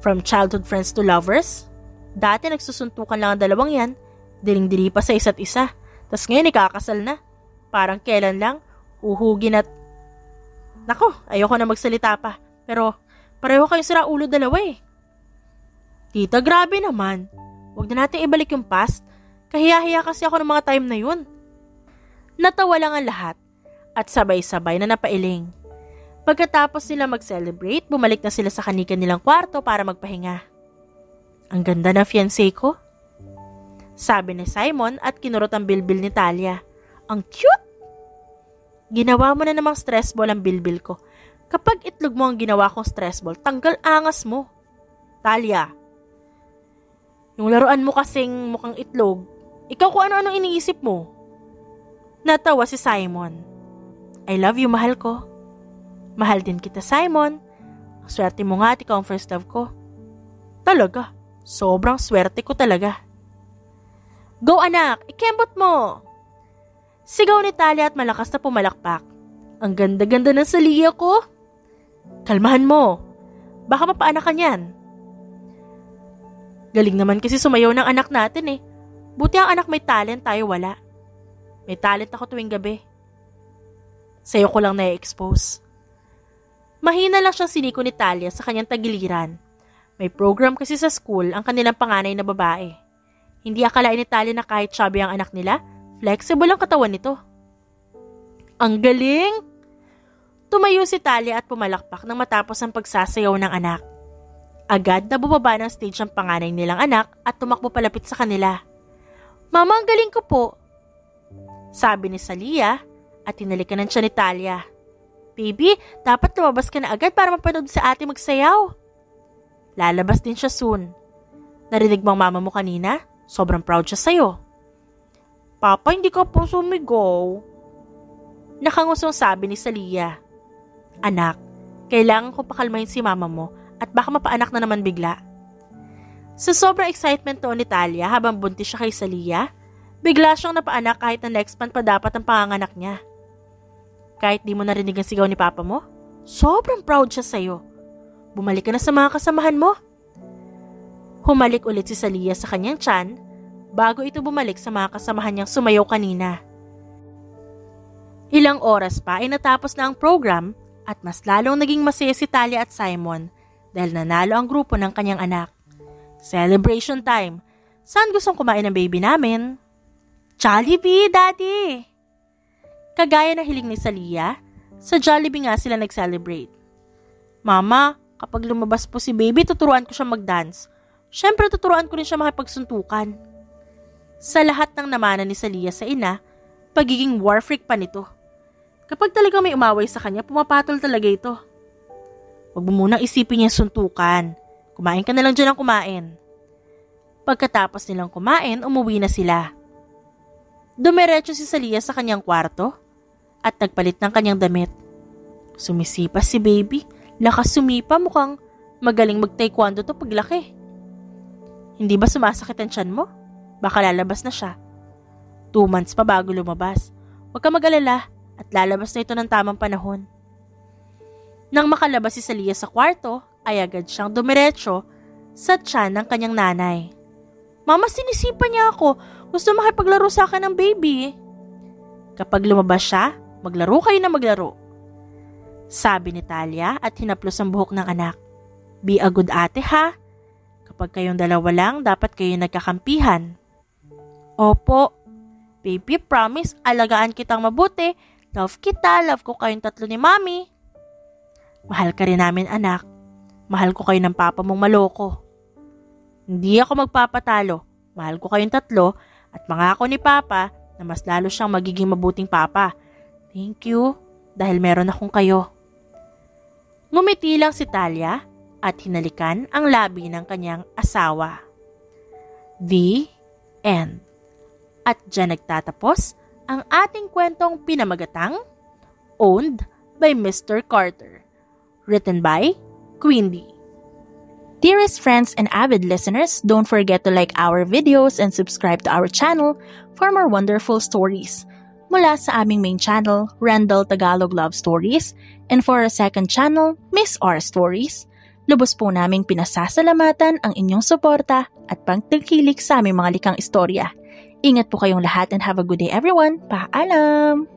From childhood friends to lovers, dati nagsusuntukan lang ang dalawang yan, diling-dili pa sa isa't isa, tas ngayon ikakasal na. Parang kailan lang, uhugin at... Nako, ayoko na magsalita pa, pero pareho kayong sira ulo dalawa Tita, grabe naman. Huwag na natin ibalik yung past, kahiya-hiya kasi ako ng mga time na yun. Natawa lang ang lahat, at sabay-sabay na napailing. Pagkatapos nila mag-celebrate, bumalik na sila sa kanilang nilang kwarto para magpahinga. Ang ganda ng fiancé ko. Sabi ni Simon at kinurot ang bilbil ni Talia. Ang cute! Ginawa mo na namang stress ball ang bilbil ko. Kapag itlog mo ang ginawa kong stress ball, tanggal angas mo. Talia, yung laruan mo kasing mukhang itlog, ikaw kung ano-ano iniisip mo. Natawa si Simon. I love you, mahal ko. Mahal din kita, Simon. Ang swerte mo nga at ikaw ang first love ko. Talaga, sobrang swerte ko talaga. Go anak, ikembot mo! Sigaw ni Talia at malakas na pumalakpak. Ang ganda-ganda ng saliya ko. Kalmahan mo, Baka mapaanak ka niyan. Galing naman kasi sumayaw ng anak natin eh. Buti ang anak may talent, tayo wala. May talent ako tuwing gabi. Sa'yo ko lang na-expose. Mahina lang siyang siniko ni Talia sa kanyang tagiliran. May program kasi sa school ang kanilang panganay na babae. Hindi akalain ni Talia na kahit chubby ang anak nila, flexible ang katawan nito. Ang galing! Tumayo si Talia at pumalakpak nang matapos ang pagsasayaw ng anak. Agad na bumaba ng stage ang panganay nilang anak at tumakbo palapit sa kanila. Mama, ang galing ko po, sabi ni Salia at tinalikan siya ni Talia. Baby, dapat lumabas ka na agad para mapanood sa ate magsayaw. Lalabas din siya soon. Narinig mo ang mama mo kanina? Sobrang proud siya sa'yo. Papa, hindi ka po sumigaw. Nakangusong sabi ni Salia. Anak, kailangan ko pakalmahin si mama mo at baka mapaanak na naman bigla. Sa sobrang excitement to ni Talia habang buntis siya kay Salia, bigla siyang napaanak kahit na next month pa dapat ang panganganak niya. Kahit di mo narinig ang sigaw ni papa mo, sobrang proud siya sa'yo. Bumalik ka na sa mga kasamahan mo. Humalik ulit si Salia sa kanyang tiyan bago ito bumalik sa mga kasamahan niyang sumayaw kanina. Ilang oras pa ay natapos na ang program at mas lalong naging masaya si Talia at Simon dahil nanalo ang grupo ng kanyang anak. Celebration time! Saan gustong kumain ng baby namin? Jollibee, Daddy! Kagaya ng hiling ni Salia, sa Jollibee nga sila nag-celebrate. Mama, kapag lumabas po si baby, tuturuan ko siya mag-dance. Siyempre, tuturuan ko rin siya makipagsuntukan. Sa lahat ng namana ni Salia sa ina, pagiging war freak pa nito. Kapag talagang may umaway sa kanya, pumapatol talaga ito. Huwag mo munang isipin niya suntukan. Kumain ka na lang dyan ng kumain. Pagkatapos nilang kumain, umuwi na sila. Dumiretso si Salia sa kanyang kwarto at nagpalit ng kanyang damit. Sumisipa si baby. Lakas sumipa, mukhang magaling mag-taekwondo to paglaki. Hindi ba sumasakit ang tiyan mo? Baka lalabas na siya. 2 months pa bago lumabas. Huwag ka mag-alala at lalabas na ito ng tamang panahon. Nang makalabas si Salia sa kwarto, ay agad siyang dumiretso sa tiyan ng kanyang nanay. Mama, sinisipa niya ako. Gusto makipaglaro sa akin ng baby. Kapag lumabas siya, maglaro kayo na maglaro. Sabi ni Talia at hinaplos ang buhok ng anak. Be a good ate ha. Kapag kayong dalawa lang, dapat kayo nagkakampihan. Opo. Baby, promise, alagaan kitang mabuti. Love kita, love ko kayong 3 ni Mami. Mahal ka rin namin anak. Mahal ko kayo ng papa mong maloko. Hindi ako magpapatalo. Mahal ko kayong 3 at mangako ni Papa na mas lalo siyang magiging mabuting papa. Thank you dahil meron akong kayo. Ngumiti lang si Talia at hinalikan ang labi ng kanyang asawa. The end. At dyan nagtatapos ang ating kwentong pinamagatang owned by Mr. Carter. Written by Queenie. Dearest friends and avid listeners, don't forget to like our videos and subscribe to our channel for more wonderful stories. Mula sa aming main channel, Randall Tagalog Love Stories, and for our second channel, Miss R Stories, lubos po naming pinasasalamatan ang inyong suporta at pagtangkilik sa aming mga likang istorya. Ingat po kayong lahat and have a good day everyone. Paalam!